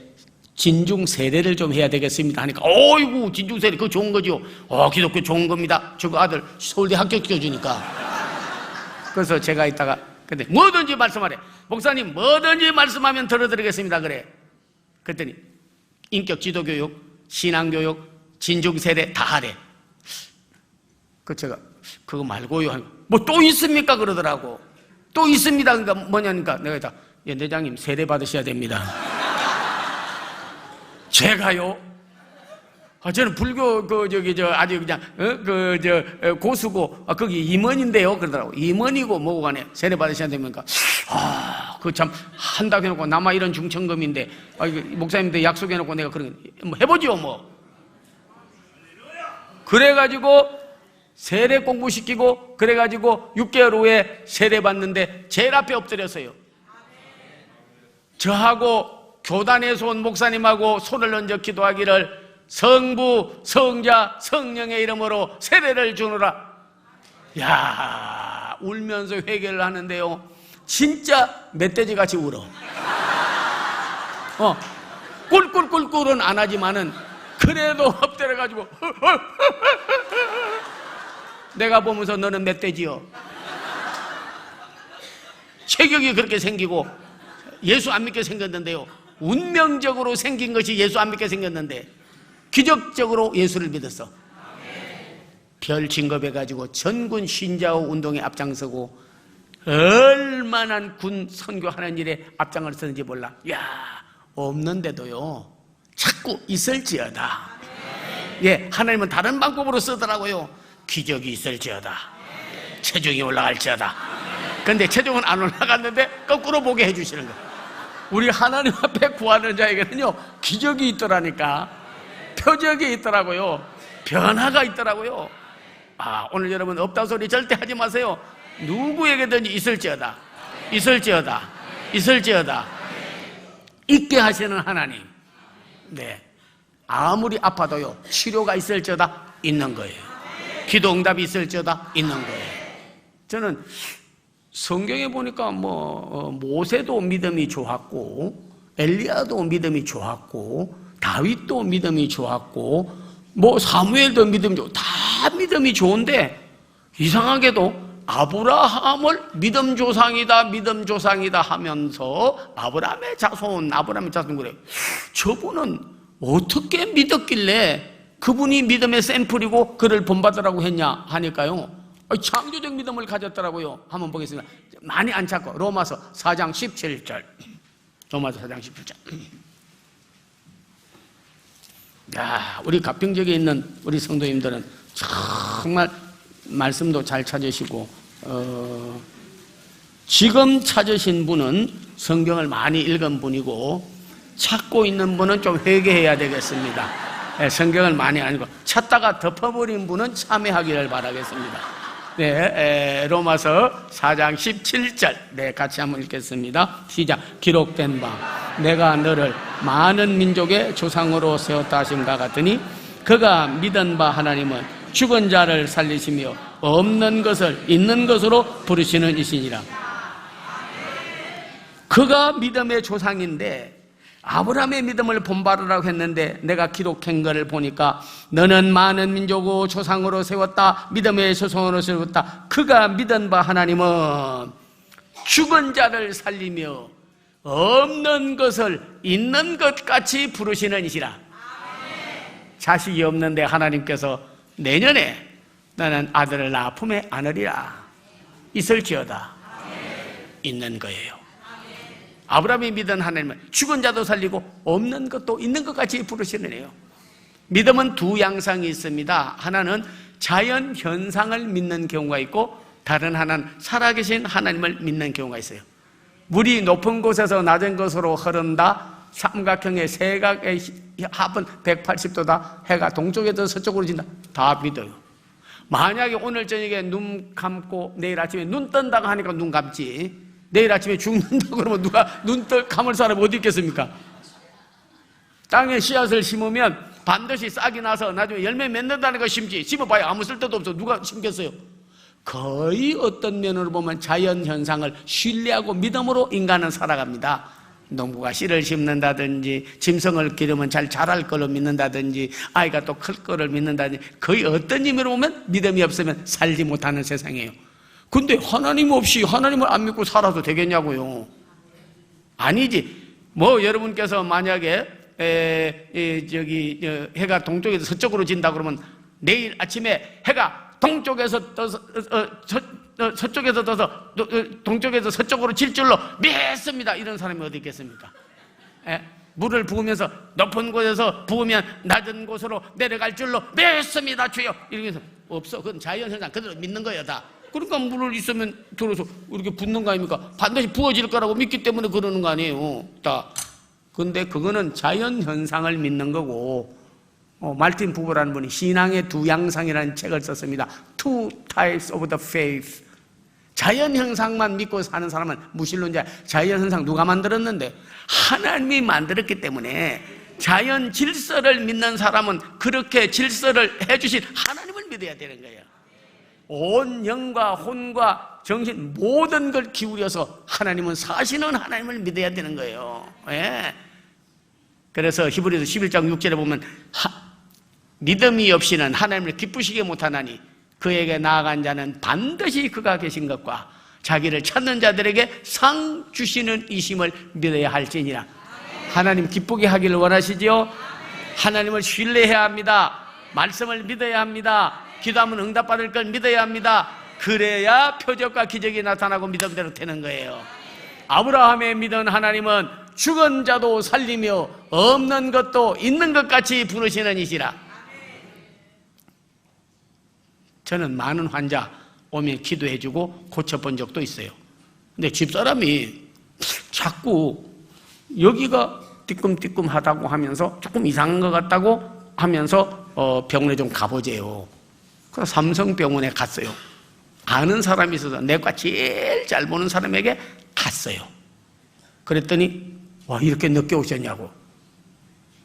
진중 세례를 좀 해야 되겠습니다 하니까, 어이구 진중 세례 그거 좋은 거죠. 기독교 좋은 겁니다. 저 아들 서울대 합격시켜주니까. 그래서 제가 이따가 근데 뭐든지 말씀하래. 목사님 뭐든지 말씀하면 들어드리겠습니다 그래. 그랬더니 인격 지도교육, 신앙교육, 진중 세례 다 하래. 그 제가 그거 말고요, 뭐 또 있습니까 그러더라고. 또 있습니다. 그러니까 뭐냐니까 내가 이따 연대장님 세례 받으셔야 됩니다. 제가요? 저는 불교 아주 그냥 고수고 거기 임원인데요 그러더라고. 임원이고 뭐고 간에 세례 받으셔야 됩니까? 그 참 한다고 해놓고 남아 이런 중천금인데 목사님한테 약속해놓고 내가 그런 뭐 해보죠 뭐. 그래가지고 세례 공부시키고 그래가지고 6개월 후에 세례 받는데 제일 앞에 엎드렸어요. 저하고 교단에서 온 목사님하고 손을 얹어 기도하기를, 성부, 성자, 성령의 이름으로 세례를 주노라. 야, 울면서 회개를 하는데요, 진짜 멧돼지같이 울어. 꿀꿀꿀꿀은 안 하지만은 그래도 엎드려가지고 내가 보면서 너는 멧돼지요. 체격이 그렇게 생기고 예수 안 믿게 생겼는데요, 운명적으로 생긴 것이 예수 안 믿게 생겼는데 기적적으로 예수를 믿었어. 별 진급해가지고 전군 신자호 운동에 앞장서고 얼마나 군 선교하는 일에 앞장을 서는지 몰라. 야, 없는데도요 자꾸 있을지어다. 예, 하나님은 다른 방법으로 쓰더라고요. 기적이 있을지어다, 체중이 올라갈지어다. 근데 체중은 안 올라갔는데 거꾸로 보게 해주시는 거예요. 우리 하나님 앞에 구하는 자에게는요 기적이 있더라니까. 표적이 있더라고요. 변화가 있더라고요. 오늘 여러분 없다 소리 절대 하지 마세요. 누구에게든지 있을지어다, 있을지어다, 있을지어다. 있게 하시는 하나님. 네, 아무리 아파도요 치료가 있을지어다 있는 거예요. 기도 응답이 있을지어다 있는 거예요. 저는 성경에 보니까 모세도 믿음이 좋았고, 엘리야도 믿음이 좋았고, 다윗도 믿음이 좋았고, 사무엘도 믿음이 좋고, 다 믿음이 좋은데 이상하게도 아브라함을 믿음 조상이다 하면서 아브라함의 자손 그래. 저분은 어떻게 믿었길래 그분이 믿음의 샘플이고 그를 본받으라고 했냐 하니까요, 창조적 믿음을 가졌더라고요. 한번 보겠습니다. 많이 안 찾고 로마서 4장 17절. 로마서 4장 17절. 야, 우리 가평역에 있는 우리 성도님들은 정말 말씀도 잘 찾으시고 지금 찾으신 분은 성경을 많이 읽은 분이고 찾고 있는 분은 좀 회개해야 되겠습니다. 성경을 많이 안 읽고 찾다가 덮어버린 분은 참회하기를 바라겠습니다. 네, 로마서 4장 17절. 네, 같이 한번 읽겠습니다. 시작. 기록된 바 내가 너를 많은 민족의 조상으로 세웠다 하심과 같으니 그가 믿은 바 하나님은 죽은 자를 살리시며 없는 것을 있는 것으로 부르시는 이시니라. 그가 믿음의 조상인데 아브라함의 믿음을 본받으라고 했는데 내가 기록한 것을 보니까 너는 많은 민족의 조상으로 세웠다. 믿음의 조상으로 세웠다. 그가 믿은 바 하나님은 죽은 자를 살리며 없는 것을 있는 것 같이 부르시는 이시라. 자식이 없는데 하나님께서 내년에 나는 아들을 낳아 품에 안으리라. 있을지어다. 있는 거예요. 아브라함이 믿은 하나님은 죽은 자도 살리고 없는 것도 있는 것 같이 부르시는 애요. 믿음은 두 양상이 있습니다. 하나는 자연 현상을 믿는 경우가 있고 다른 하나는 살아계신 하나님을 믿는 경우가 있어요. 물이 높은 곳에서 낮은 곳으로 흐른다. 삼각형의 세각의 합은 180도다. 해가 동쪽에서 서쪽으로 진다. 다 믿어요. 만약에 오늘 저녁에 눈 감고 내일 아침에 눈 뜬다고 하니까 눈 감지, 내일 아침에 죽는다 그러면 누가 눈 감을 사람이 어디 있겠습니까? 땅에 씨앗을 심으면 반드시 싹이 나서 나중에 열매 맺는다는 거 심지, 심어봐야 아무 쓸데도 없어. 누가 심겠어요? 거의 어떤 면으로 보면 자연현상을 신뢰하고 믿음으로 인간은 살아갑니다. 농부가 씨를 심는다든지 짐승을 기르면 잘 자랄 거로 믿는다든지 아이가 또 클 거를 믿는다든지 거의 어떤 의미로 보면 믿음이 없으면 살지 못하는 세상이에요. 근데 하나님 없이 하나님을 안 믿고 살아도 되겠냐고요? 아니지. 뭐 여러분께서 만약에 해가 동쪽에서 서쪽으로 진다 그러면 내일 아침에 해가 동쪽에서 떠서 서쪽에서 떠서 동쪽에서 서쪽으로 질 줄로 믿습니다. 이런 사람이 어디 있겠습니까? 물을 부으면서 높은 곳에서 부으면 낮은 곳으로 내려갈 줄로 믿습니다. 주여. 이러면서 없어. 그건 자연현상 그대로 믿는 거예요 다. 그러니까 물을 있으면 들어서 이렇게 붓는 거 아닙니까? 반드시 부어질 거라고 믿기 때문에 그러는 거 아니에요. 다. 근데 그거는 자연현상을 믿는 거고, 말틴 부버라는 분이 신앙의 두 양상이라는 책을 썼습니다. Two types of the faith. 자연현상만 믿고 사는 사람은 무신론자. 자연현상 누가 만들었는데? 하나님이 만들었기 때문에 자연 질서를 믿는 사람은 그렇게 질서를 해주신 하나님을 믿어야 되는 거예요. 온 영과 혼과 정신 모든 걸 기울여서 하나님은 사시는 하나님을 믿어야 되는 거예요. 예. 그래서 히브리서 11장 6절에 보면 믿음이 없이는 하나님을 기쁘시게 못하나니 그에게 나아간 자는 반드시 그가 계신 것과 자기를 찾는 자들에게 상 주시는 이심을 믿어야 할지니라. 하나님 기쁘게 하기를 원하시지요? 하나님을 신뢰해야 합니다. 말씀을 믿어야 합니다. 기도하면 응답받을 걸 믿어야 합니다. 그래야 표적과 기적이 나타나고 믿음대로 되는 거예요. 아브라함의 믿은 하나님은 죽은 자도 살리며 없는 것도 있는 것 같이 부르시는 이시라. 저는 많은 환자 오면 기도해주고 고쳐본 적도 있어요. 근데 집사람이 자꾸 여기가 띠끔띠끔하다고 하면서 조금 이상한 것 같다고 하면서 병원에 좀 가보재요. 그래서 삼성병원에 갔어요. 아는 사람이 있어서 내과 제일 잘 보는 사람에게 갔어요. 그랬더니 와 이렇게 늦게 오셨냐고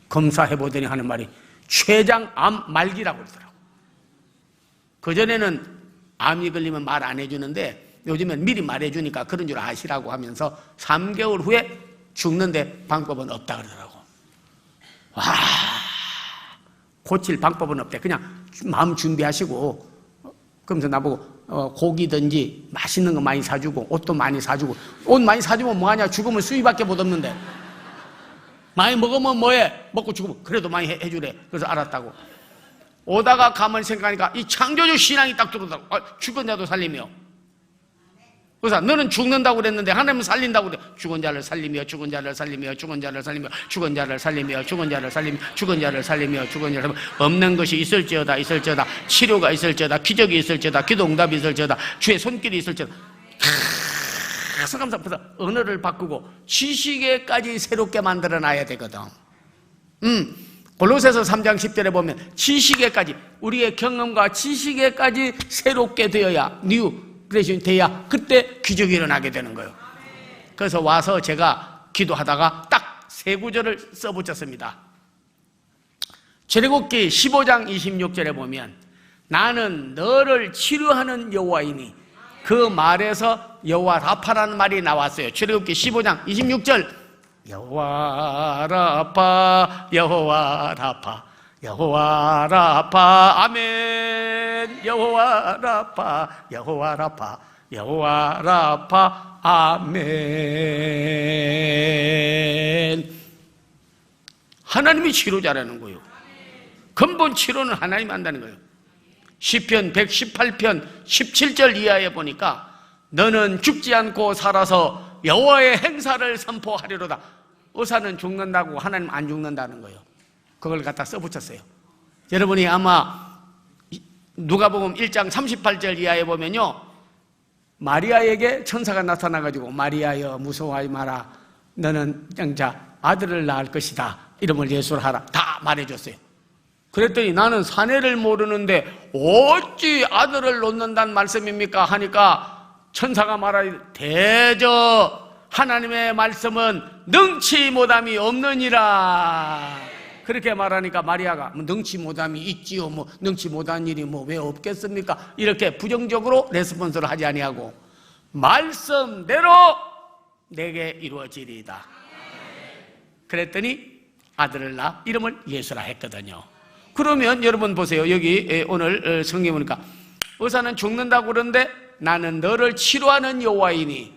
검사해보더니 하는 말이 췌장암 말기라고 그러더라고. 그전에는 암이 걸리면 말 안 해주는데 요즘엔 미리 말해주니까 그런 줄 아시라고 하면서 3개월 후에 죽는데 방법은 없다 그러더라고. 와, 고칠 방법은 없대. 그냥 마음 준비하시고. 그러면서 나보고 고기든지 맛있는 거 많이 사주고 옷도 많이 사주고. 옷 많이 사주면 뭐하냐? 죽으면 수위밖에 못 없는데 많이 먹으면 뭐해? 먹고 죽으면 그래도 많이 해주래. 그래서 알았다고. 오다가 가만히 생각하니까 이 창조주 신앙이 딱 들어오더라고. 죽은 자도 살리며. 그래서 너는 죽는다고 그랬는데 하나님은 살린다고 그래. 죽은 자를 살리며, 죽은 자를 살리며, 죽은 자를 살리며, 죽은 자를 살리며, 죽은 자를 살리며, 죽은 자를 살리며, 죽은 자를 살리며. 없는 것이 있을지어다, 있을지어다. 치료가 있을지어다, 기적이 있을지어다, 기도 응답이 있을지어다, 주의 손길이 있을지어다. 그래서 언어를 바꾸고 지식에까지 새롭게 만들어놔야 되거든. 골로새서 3장 10절에 보면 지식에까지, 우리의 경험과 지식에까지 새롭게 되어야, 뉴 그레이션이 돼야 그때 기적이 일어나게 되는 거예요. 그래서 와서 제가 기도하다가 딱 세 구절을 써붙였습니다. 출애굽기 15장 26절에 보면 나는 너를 치료하는 여호와이니, 그 말에서 여호와 라파라는 말이 나왔어요. 출애굽기 15장 26절, 여호와 라파, 여호와 라파, 여호와 라파, 아멘. 여호와 라파, 여호와 라파, 여호와 라파, 아멘. 하나님이 치료자라는 거예요. 근본 치료는 하나님이 한다는 거예요. 시편 118편 17절 이하에 보니까 너는 죽지 않고 살아서 여호와의 행사를 선포하리로다. 의사는 죽는다고 하나님 안 죽는다는 거예요. 그걸 갖다 써붙였어요. 여러분이 아마 누가복음 1장 38절 이하에 보면요, 마리아에게 천사가 나타나가지고 마리아여 무서워하지 마라, 너는 영자 아들을 낳을 것이다, 이름을 예수로 하라, 다 말해줬어요. 그랬더니 나는 사내를 모르는데 어찌 아들을 놓는다는 말씀입니까 하니까 천사가 말하기를 대저 하나님의 말씀은 능치 못함이 없느니라. 그렇게 말하니까 마리아가 능치 못함이 있지요, 뭐 능치 못한 일이 뭐 왜 없겠습니까? 이렇게 부정적으로 레스폰스를 하지 아니하고 말씀대로 내게 이루어지리이다. 그랬더니 아들을 낳아 이름을 예수라 했거든요. 그러면 여러분 보세요. 여기 오늘 성경에 보니까 의사는 죽는다고 그러는데 나는 너를 치료하는 여호와이니,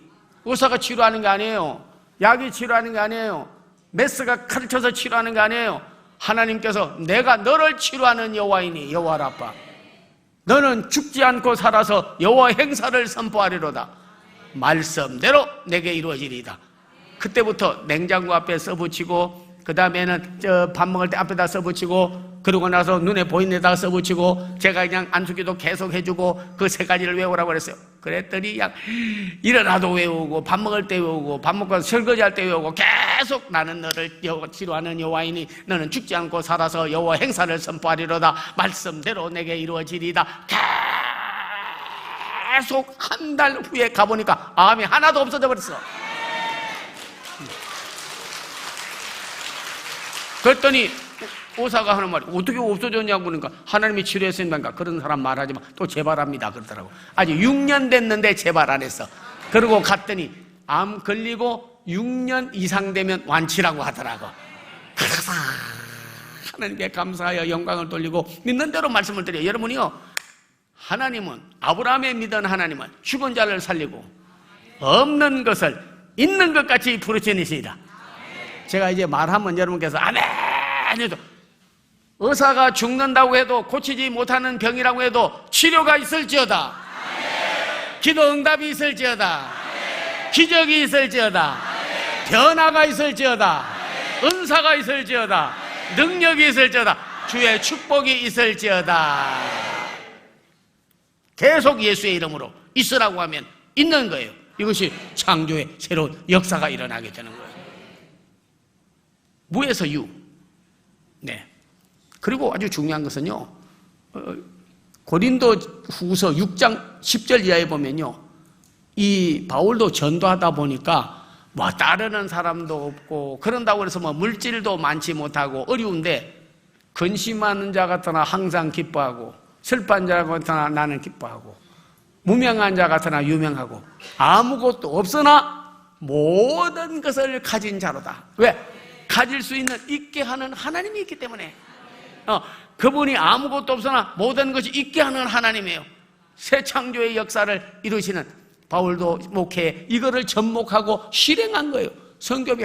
의사가 치료하는 게 아니에요. 약이 치료하는 게 아니에요. 메스가 가르쳐서 치료하는 게 아니에요. 하나님께서 내가 너를 치료하는 여호와이니, 여호와 라파, 너는 죽지 않고 살아서 여호와 행사를 선포하리로다. 말씀대로 내게 이루어지리이다. 그때부터 냉장고 앞에 써붙이고, 그 다음에는 밥 먹을 때 앞에다 써붙이고, 그러고 나서 눈에 보이는 데다가 써붙이고, 제가 그냥 안수기도 계속 해주고 그 세 가지를 외우라고 그랬어요. 그랬더니 그냥 일어나도 외우고 밥 먹을 때 외우고 밥 먹고 설거지할 때 외우고 계속 나는 너를 치료하는 여호와이니 너는 죽지 않고 살아서 여호와 행사를 선포하리로다. 말씀대로 내게 이루어지리이다. 계속 한 달 후에 가보니까 암이 하나도 없어져 버렸어. 그랬더니 의사가 하는 말이 어떻게 없어졌냐고 그러니까 하나님이 치료했습니까? 그런 사람 말하지 마. 또 재발합니다 그러더라고. 아직 6년 됐는데 재발 안 했어. 그러고 갔더니 암 걸리고 6년 이상 되면 완치라고 하더라고. 그래서 하나님께 감사하여 영광을 돌리고 믿는 대로 말씀을 드려요. 여러분이요, 하나님은, 아브라함의 믿은 하나님은 죽은 자를 살리고 없는 것을 있는 것 같이 부르짖으시리라. 제가 이제 말하면 여러분께서 아멘 해도, 의사가 죽는다고 해도 고치지 못하는 병이라고 해도 치료가 있을지어다. 기도 응답이 있을지어다. 기적이 있을지어다. 변화가 있을지어다. 은사가 있을지어다. 능력이 있을지어다. 주의 축복이 있을지어다. 계속 예수의 이름으로 있으라고 하면 있는 거예요. 이것이 창조의 새로운 역사가 일어나게 되는 거예요. 무에서 유. 네. 그리고 아주 중요한 것은요, 고린도 후서 6장 10절 이하에 보면요, 이 바울도 전도하다 보니까 뭐 따르는 사람도 없고 그런다고 해서 뭐 물질도 많지 못하고 어려운데, 근심하는 자 같으나 항상 기뻐하고 슬픈 자 같으나 나는 기뻐하고 무명한 자 같으나 유명하고 아무것도 없으나 모든 것을 가진 자로다. 왜? 가질 수 있는, 있게 하는 하나님이 있기 때문에. 그분이 아무것도 없으나 모든 것이 있게 하는 하나님이에요. 새 창조의 역사를 이루시는 바울도 목회에 이거를 접목하고 실행한 거예요. 성경이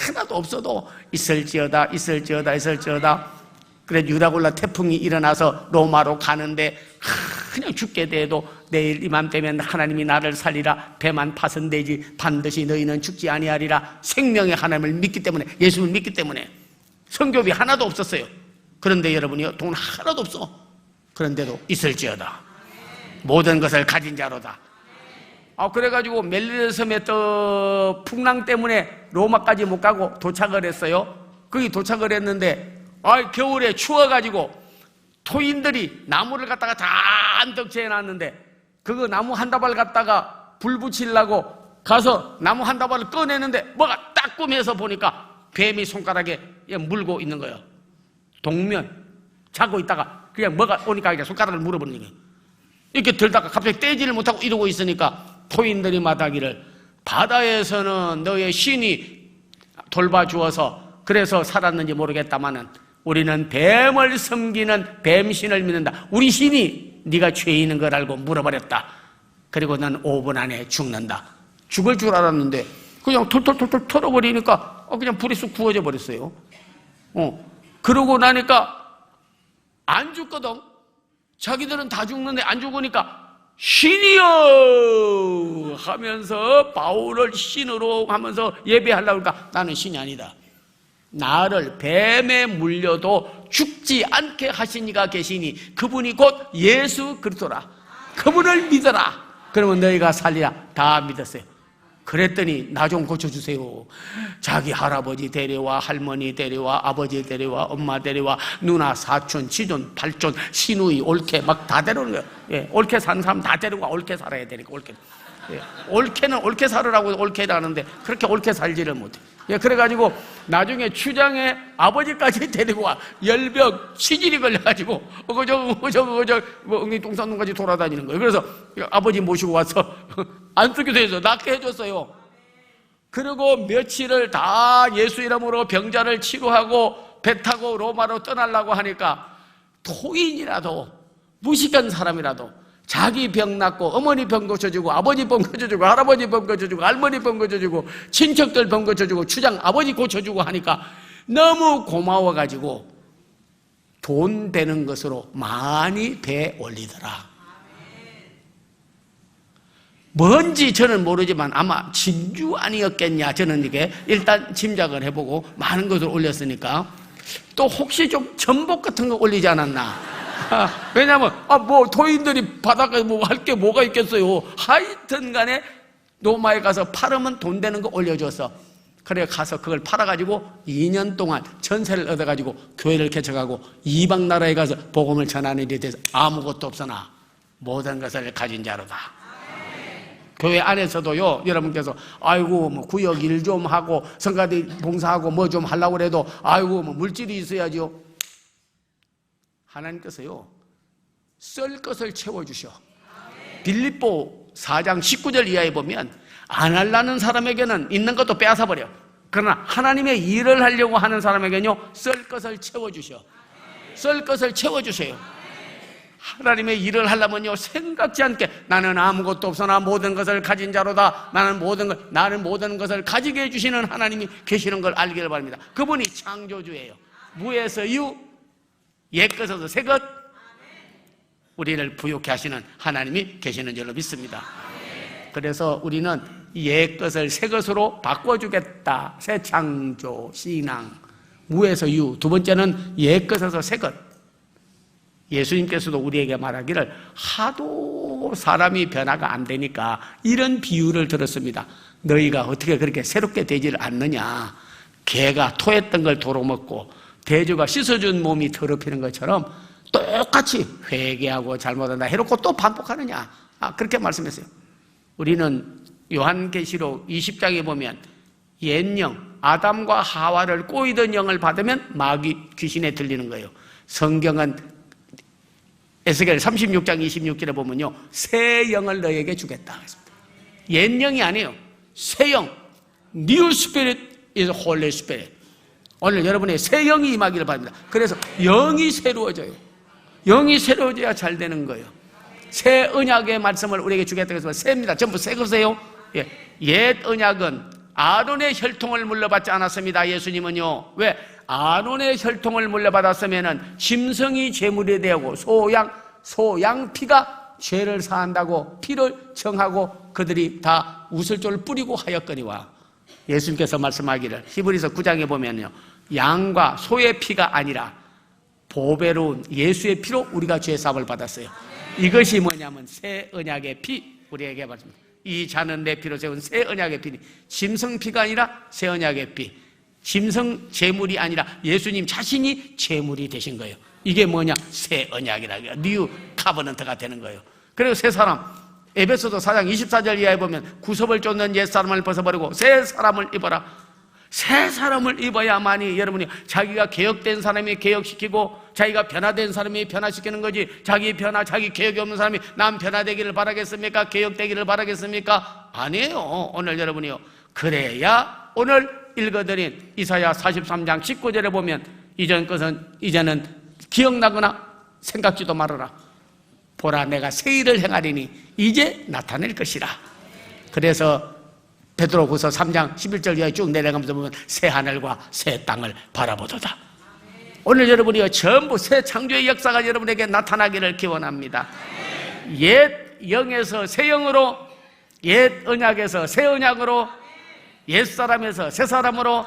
하나도 없어도 있을지어다, 있을지어다, 있을지어다. 그래 유라굴라 태풍이 일어나서 로마로 가는데 그냥 죽게 돼도 내일 이맘때면 하나님이 나를 살리라, 배만 파손되지 반드시 너희는 죽지 아니하리라. 생명의 하나님을 믿기 때문에, 예수를 믿기 때문에. 성교비 하나도 없었어요. 그런데 여러분이요, 돈 하나도 없어. 그런데도 있을지어다 모든 것을 가진 자로다. 그래가지고 멜리데 섬에 또 풍랑 때문에 로마까지 못 가고 도착을 했어요. 거기 도착을 했는데 겨울에 추워가지고 토인들이 나무를 갖다가 잔뜩 재놨는데 그거 나무 한 다발 갖다가 불 붙이려고 가서 나무 한 다발을 꺼내는데 뭐가 따끔해서 보니까 뱀이 손가락에 물고 있는 거예요. 동면 자고 있다가 그냥 뭐가 오니까 그냥 손가락을 물어버리는 거예요. 이렇게 들다가 갑자기 떼지를 못하고 이러고 있으니까 토인들이 말하기를 바다에서는 너의 신이 돌봐주어서 그래서 살았는지 모르겠다마는 우리는 뱀을 섬기는 뱀신을 믿는다. 우리 신이 네가 죄 있는 걸 알고 물어버렸다. 그리고 넌 5분 안에 죽는다. 죽을 줄 알았는데 그냥 털털털털 털어버리니까 그냥 불이 쑥 구워져 버렸어요. 그러고 나니까 안 죽거든. 자기들은 다 죽는데 안 죽으니까 신이여 하면서 바울을 신으로 하면서 예배하려고 하니까 나는 신이 아니다. 나를 뱀에 물려도 죽지 않게 하신 이가 계시니 그분이 곧 예수 그리스도라. 그분을 믿어라. 그러면 너희가 살리라. 다 믿었어요. 그랬더니 나 좀 고쳐주세요. 자기 할아버지 데려와, 할머니 데려와, 아버지 데려와, 엄마 데려와, 누나, 사촌, 지존, 팔촌, 시누이, 올케 막 다 데려오는 거예요. 예, 올케 사는 사람 다 데리고 올케 살아야 되니까 올케. 예, 올케는 올케 살으라고 올케를 하는데 그렇게 올케 살지를 못해. 예, 그래가지고 나중에 추장의 아버지까지 데리고 와. 열병 치질이 걸려가지고 엉덩이 똥 싸는 것까지 돌아다니는 거예요. 그래서 아버지 모시고 와서 안수교도에서 낫게 해줬어요. 그리고 며칠을 다 예수 이름으로 병자를 치료하고 배 타고 로마로 떠나려고 하니까 토인이라도 무식한 사람이라도 자기 병 낫고 어머니 병 고쳐주고 아버지 병 고쳐주고 할아버지 병 고쳐주고 할머니 병 고쳐주고 친척들 병 고쳐주고 추장 아버지 고쳐주고 하니까 너무 고마워가지고 돈 되는 것으로 많이 배 올리더라. 뭔지 저는 모르지만 아마 진주 아니었겠냐. 저는 이게 일단 짐작을 해보고 많은 것을 올렸으니까 또 혹시 좀 전복 같은 거 올리지 않았나. 왜냐하면 뭐 토인들이 바닷가에 뭐 할 게 뭐가 있겠어요. 하여튼 간에 로마에 가서 팔으면 돈 되는 거 올려줬어. 그래 가서 그걸 팔아가지고 2년 동안 전세를 얻어가지고 교회를 개척하고 이방 나라에 가서 복음을 전하는 일에 대해서 아무것도 없으나 모든 것을 가진 자로다. 교회 안에서도요, 여러분께서 아이고 뭐 구역 일 좀 하고 성가대 봉사하고 뭐 좀 하려고 해도 아이고 뭐 물질이 있어야죠. 하나님께서요 쓸 것을 채워주셔. 빌립보 4장 19절 이하에 보면 안 하려는 사람에게는 있는 것도 빼앗아버려. 그러나 하나님의 일을 하려고 하는 사람에게는요 쓸 것을 채워주셔. 쓸 것을 채워주세요. 하나님의 일을 하려면요 생각지 않게 나는 아무것도 없으나 모든 것을 가진 자로다. 나는 모든 것을 가지게 해주시는 하나님이 계시는 걸 알기를 바랍니다. 그분이 창조주예요. 무에서 유, 옛것에서 새것, 우리를 부욕케 하시는 하나님이 계시는 줄로 믿습니다. 그래서 우리는 옛것을 새것으로 바꿔주겠다. 새 창조, 신앙, 무에서 유. 두 번째는 옛것에서 새것. 예수님께서도 우리에게 말하기를 하도 사람이 변화가 안 되니까 이런 비유를 들었습니다. 너희가 어떻게 그렇게 새롭게 되지를 않느냐. 개가 토했던 걸 도로 먹고 돼지가 씻어준 몸이 더럽히는 것처럼 똑같이 회개하고 잘못한다 해놓고 또 반복하느냐. 그렇게 말씀했어요. 우리는 요한계시록 20장에 보면 옛영, 아담과 하와를 꼬이던 영을 받으면 마귀 귀신에 들리는 거예요. 성경은 에스겔 36장 26절에 보면요 새 영을 너에게 주겠다. 옛 영이 아니에요. 새 영. New Spirit is Holy Spirit. 오늘 여러분의 새 영이 임하기를 바랍니다. 그래서 영이 새로워져요. 영이 새로워져야 잘 되는 거예요. 새 언약의 말씀을 우리에게 주겠다고 해서 새입니다. 전부 새 것이에요. 옛 언약은 아론의 혈통을 물려받지 않았습니다. 예수님은요. 왜? 아론의 혈통을 물려받았으면 짐승이 제물이 되고 소양 피가 죄를 사한다고 피를 정하고 그들이 다 우슬조를 뿌리고 하였거니와, 예수님께서 말씀하기를 히브리서 9장에 보면요, 양과 소의 피가 아니라 보배로운 예수의 피로 우리가 죄 사함을 받았어요. 이것이 뭐냐면 새 언약의 피, 우리에게 받습니다. 이 잔은 내 피로 세운 새 언약의 피니, 짐승 피가 아니라 새 언약의 피, 짐승 제물이 아니라 예수님 자신이 제물이 되신 거예요. 이게 뭐냐? 새 언약이라, 뉴 카버넌트가 되는 거예요. 그리고 새 사람, 에베소서 4장 24절 이하에 보면 구섭을 쫓는 옛사람을 벗어버리고 새 사람을 입어라. 새 사람을 입어야만이 여러분이 자기가 개혁된 사람이 개혁시키고 자기가 변화된 사람이 변화시키는 거지, 자기 변화, 자기 개혁이 없는 사람이 남 변화되기를 바라겠습니까? 개혁되기를 바라겠습니까? 아니에요. 오늘 여러분이요, 그래야 오늘 읽어드린 이사야 43장 19절에 보면 이전 것은 이제는 기억나거나 생각지도 말아라. 보라, 내가 새 일을 행하리니 이제 나타낼 것이라. 그래서 베드로후서 3장 11절 이하에 쭉 내려가면서 보면 새 하늘과 새 땅을 바라보도다. 오늘 여러분이요, 전부 새 창조의 역사가 여러분에게 나타나기를 기원합니다. 옛 영에서 새 영으로, 옛 언약에서 새 언약으로, 옛 사람에서 새 사람으로,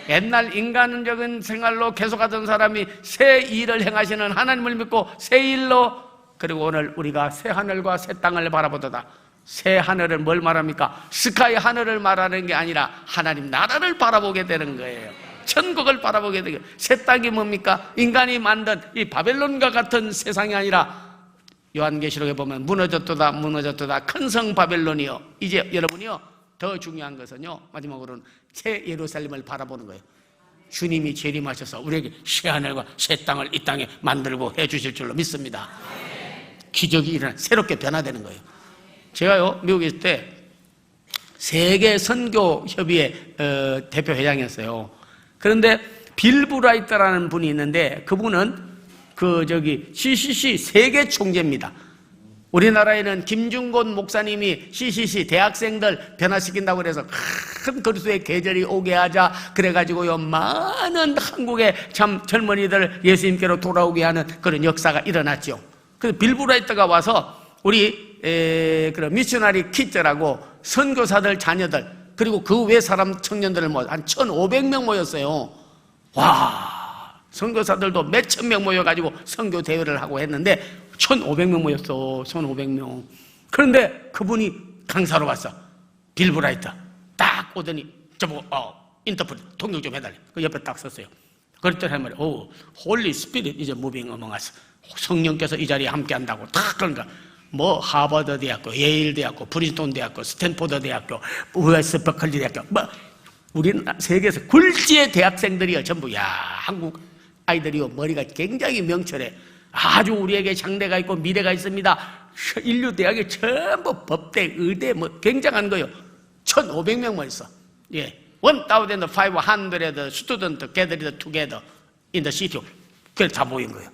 옛날 인간적인 생활로 계속하던 사람이 새 일을 행하시는 하나님을 믿고 새 일로, 그리고 오늘 우리가 새 하늘과 새 땅을 바라보도다. 새 하늘을 뭘 말합니까? 스카이 하늘을 말하는 게 아니라 하나님 나라를 바라보게 되는 거예요. 천국을 바라보게 되는 거예요. 새 땅이 뭡니까? 인간이 만든 이 바벨론과 같은 세상이 아니라 요한계시록에 보면 무너졌도다 큰 성 바벨론이요. 이제 여러분이요, 더 중요한 것은요, 마지막으로는 새 예루살렘을 바라보는 거예요. 주님이 재림하셔서 우리에게 새 하늘과 새 땅을 이 땅에 만들고 해주실 줄로 믿습니다. 기적이 일어나 새롭게 변화되는 거예요. 제가요, 미국에 있을 때 세계 선교협의회 대표회장이었어요. 그런데 빌 브라이트라는 분이 있는데 그분은 CCC 세계 총재입니다. 우리나라에는 김중곤 목사님이 CCC 대학생들 변화시킨다고 그래서 큰 거리수의 계절이 오게 하자 그래가지고요, 많은 한국의 참 젊은이들 예수님께로 돌아오게 하는 그런 역사가 일어났죠. 그래서 빌 브라이트가 와서 우리 그런 미셔너리 키즈라고 선교사들 자녀들, 그리고 그 외 사람 청년들을 한 1,500명 모였어요. 와, 선교사들도 몇천 명 모여가지고 선교 대회를 하고 했는데 1,500명 모였어. 1,500명. 그런데 그분이 강사로 왔어. 빌 브라이트 딱 오더니 저보고 인터프리 통역 좀 해달래. 그 옆에 딱 섰어요. 그랬더니 한 말이 홀리 스피릿 이제 무빙 어몽 아스, 성령께서 이 자리에 함께 한다고 딱. 그러니까 뭐 하버드 대학교, 예일 대학교, 프린스턴 대학교, 스탠포드 대학교, 웨스트 버클리 대학교, 뭐 우리는 세계에서 굴지의 대학생들이요, 전부. 야, 한국 아이들이요, 머리가 굉장히 명철해. 아주 우리에게 장래가 있고 미래가 있습니다. 인류 대학에 전부 법대, 의대, 뭐 굉장한 거요. 1,500명만 있어. 예, 1,500 students gathered together in the city. 그래 다 모인 거예요.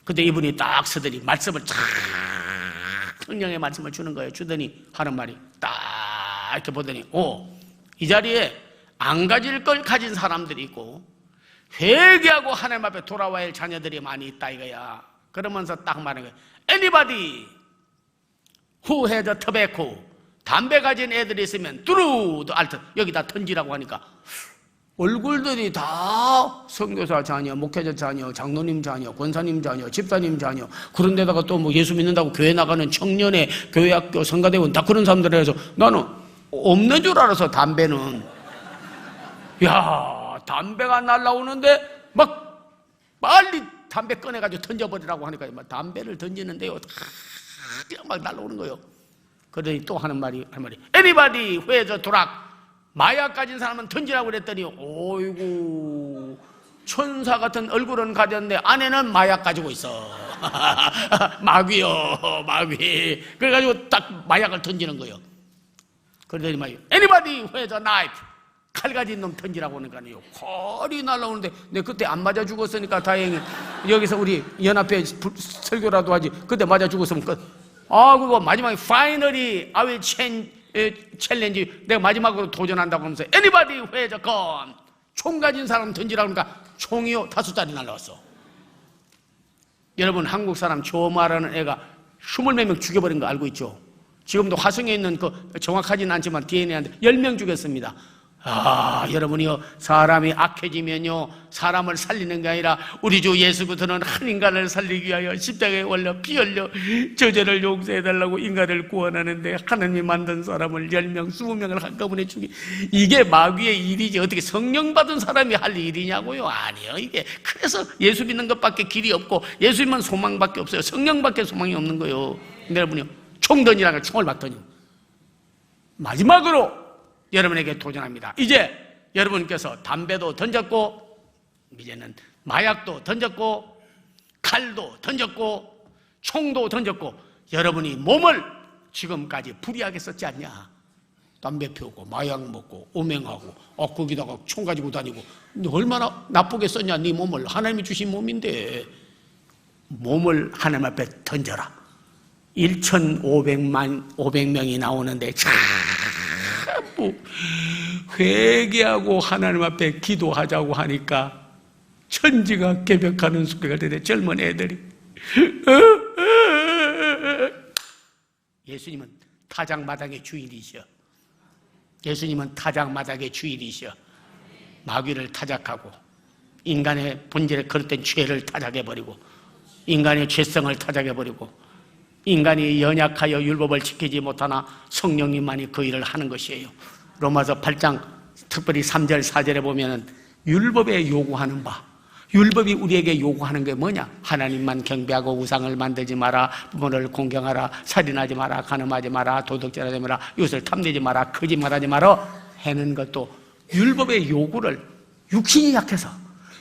근데 이분이 딱 서더니 말씀을 쫙, 성령의 말씀을 주는 거예요. 주더니 하는 말이 딱 이렇게 보더니 이 자리에 안 가질 걸 가진 사람들이 있고 회개하고 하나님 앞에 돌아와야 할 자녀들이 많이 있다 이거야. 그러면서 딱 말하는 거예요. Anybody who has a tobacco, 담배 가진 애들이 있으면 through the altar, 여기다 던지라고 하니까 얼굴들이 다 선교사 자녀, 목회자 자녀, 장로님 자녀, 권사님 자녀, 집사님 자녀, 그런 데다가 또 뭐 예수 믿는다고 교회 나가는 청년회, 교회학교, 성가대원 다 그런 사람들 해서 나는 없는 줄 알아서 담배는, 야, 담배가 날라오는데 막 빨리 담배 꺼내가지고 던져버리라고 하니까 막 담배를 던지는데요, 다 막 날라오는 거예요. 그러더니 또 하는 말이 Anybody who has a drug, 마약 가진 사람은 던지라고 그랬더니 어이구, 천사 같은 얼굴은 가졌는데 안에는 마약 가지고 있어. 마귀요, 마귀. 그래가지고 딱 마약을 던지는 거예요. 그러더니 막 Anybody who has a knife, 칼 가진 놈 던지라고 하니까요, 칼이 날라오는데 내가 그때 안 맞아 죽었으니까 다행히 여기서 우리 연합회 설교라도 하지. 그때 맞아 죽었으면 끝. 그거 마지막에 finally I will change 챌린지 내가 마지막으로 도전한다고 하면서 anybody who has a gun, 총 가진 사람 던지라고 그러니까 총이요 5자리 날라왔어. 여러분 한국 사람 조마라는 애가 20몇 명 죽여버린 거 알고 있죠? 지금도 화성에 있는 정확하지는 않지만 DNA한테 10명 죽였습니다. 여러분이요, 사람이 악해지면요, 사람을 살리는 게 아니라 우리 주 예수부터는 한 인간을 살리기 위하여 십자가에 올려 피 흘려 저죄를 용서해달라고 인간을 구원하는데 하나님이 만든 사람을 10명, 20명을 한꺼번에 이게 마귀의 일이지 어떻게 성령 받은 사람이 할 일이냐고요? 아니요. 이게 그래서 예수 믿는 것밖에 길이 없고 예수 믿는 소망밖에 없어요. 성령밖에 소망이 없는 거예요. 근데 여러분이요, 총 던지라는 걸 총을 막 던져. 마지막으로 여러분에게 도전합니다. 이제 여러분께서 담배도 던졌고 이제는 마약도 던졌고 칼도 던졌고 총도 던졌고 여러분이 몸을 지금까지 불이하게 썼지 않냐? 담배 피우고 마약 먹고 오맹하고 거기다가 총 가지고 다니고 얼마나 나쁘게 썼냐? 네 몸을. 하나님이 주신 몸인데 몸을 하나님 앞에 던져라. 1,500명이 나오는데 전부 회개하고 하나님 앞에 기도하자고 하니까 천지가 개벽하는 소리가 되네. 젊은 애들이. 예수님은 타작마당의 주인이셔. 예수님은 타작마당의 주인이셔. 마귀를 타작하고 인간의 본질에 거듭된 죄를 타작해버리고 인간의 죄성을 타작해버리고 인간이 연약하여 율법을 지키지 못하나 성령님만이 그 일을 하는 것이에요. 로마서 8장 특별히 3절 4절에 보면은 율법에 요구하는 바, 율법이 우리에게 요구하는 게 뭐냐? 하나님만 경배하고 우상을 만들지 마라, 부모를 공경하라, 살인하지 마라, 간음하지 마라, 도둑질하지 마라, 이웃을 탐내지 마라, 거짓말하지 마라 하는 것도 율법의 요구를 육신이 약해서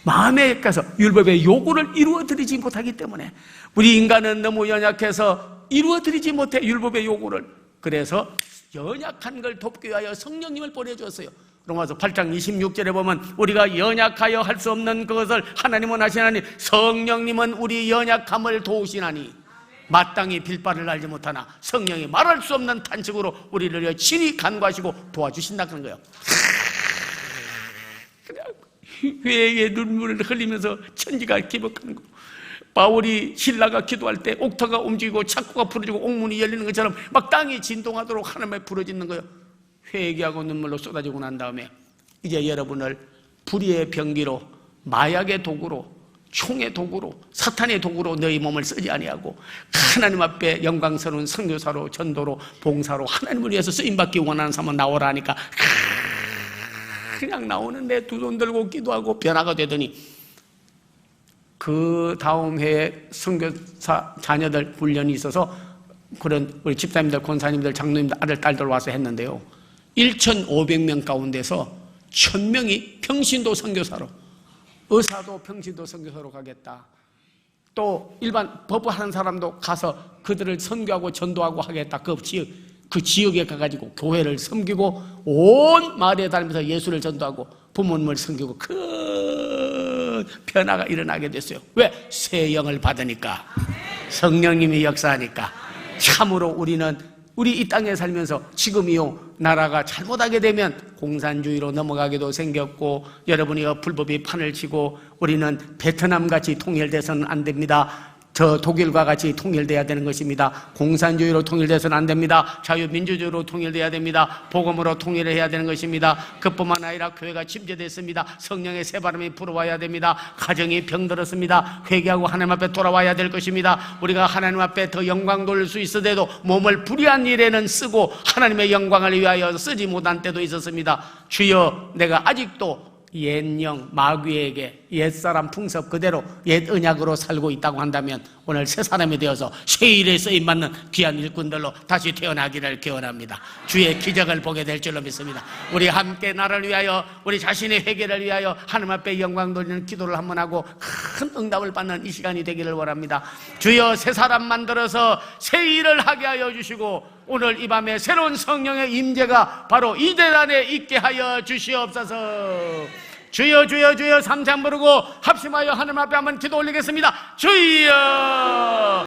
마음에 약해서 율법의 요구를 이루어드리지 못하기 때문에 우리 인간은 너무 연약해서 이루어드리지 못해 율법의 요구를. 그래서 연약한 걸 돕기 위하여 성령님을 보내주었어요. 로마서 8장 26절에 보면 우리가 연약하여 할 수 없는 그것을 하나님은 하시나니 성령님은 우리 연약함을 도우시나니 마땅히 빌바를 알지 못하나 성령이 말할 수 없는 탄식으로 우리를 친히 간구하시고 도와주신다 그런 거예요. 회개의 눈물을 흘리면서 천지가 기복하는 거. 바울이 신라가 기도할 때 옥터가 움직이고 창고가 풀어지고 옥문이 열리는 것처럼 막 땅이 진동하도록 하나님에 부러지는 거예요. 회개하고 눈물로 쏟아지고 난 다음에 이제 여러분을 불의의 병기로, 마약의 도구로, 총의 도구로, 사탄의 도구로 너희 몸을 쓰지 아니하고 하나님 앞에 영광스러운 선교사로, 전도로, 봉사로 하나님을 위해서 쓰임받기 원하는 사람은 나오라 하니까 그냥 나오는데 두 손 들고 기도하고 변화가 되더니 그 다음 해에 선교사 자녀들 훈련이 있어서 그런 우리 집사님들, 권사님들, 장로님들 아들, 딸들 와서 했는데요. 1,500명 가운데서 1,000명이 평신도 선교사로, 의사도 평신도 선교사로 가겠다. 또 일반 법하는 사람도 가서 그들을 선교하고 전도하고 하겠다. 그 지역에 가가지고 교회를 섬기고 온 마을에 다니면서 예수를 전도하고 부모님을 섬기고 큰 변화가 일어나게 됐어요. 왜? 새 영을 받으니까, 성령님이 역사하니까. 참으로 우리 이 땅에 살면서 지금이요, 나라가 잘못하게 되면 공산주의로 넘어가기도 생겼고, 여러분이 불법이 판을 치고, 우리는 베트남같이 통일돼서는 안 됩니다. 저 독일과 같이 통일돼야 되는 것입니다. 공산주의로 통일돼서는 안 됩니다. 자유민주주의로 통일돼야 됩니다. 복음으로 통일을 해야 되는 것입니다. 그뿐만 아니라 교회가 침체됐습니다. 성령의 새바람이 불어와야 됩니다. 가정이 병들었습니다. 회개하고 하나님 앞에 돌아와야 될 것입니다. 우리가 하나님 앞에 더 영광 돌릴 수 있어도 몸을 불의한 일에는 쓰고 하나님의 영광을 위하여 쓰지 못한 때도 있었습니다. 주여, 내가 아직도 옛영 마귀에게 옛사람 풍습 그대로 옛 언약으로 살고 있다고 한다면 오늘 새 사람이 되어서 새 일에 쓰임받는 귀한 일꾼들로 다시 태어나기를 기원합니다. 주의 기적을 보게 될 줄로 믿습니다. 우리 함께 나를 위하여, 우리 자신의 회개를 위하여 하나님 앞에 영광 돌리는 기도를 한번 하고 큰 응답을 받는 이 시간이 되기를 원합니다. 주여, 새 사람 만들어서 새 일을 하게 하여 주시고 오늘 이 밤에 새로운 성령의 임재가 바로 이 대단에 있게 하여 주시옵소서. 주여 주여 주여 삼창 부르고 합심하여 하나님 앞에 한번 기도 올리겠습니다. 주여.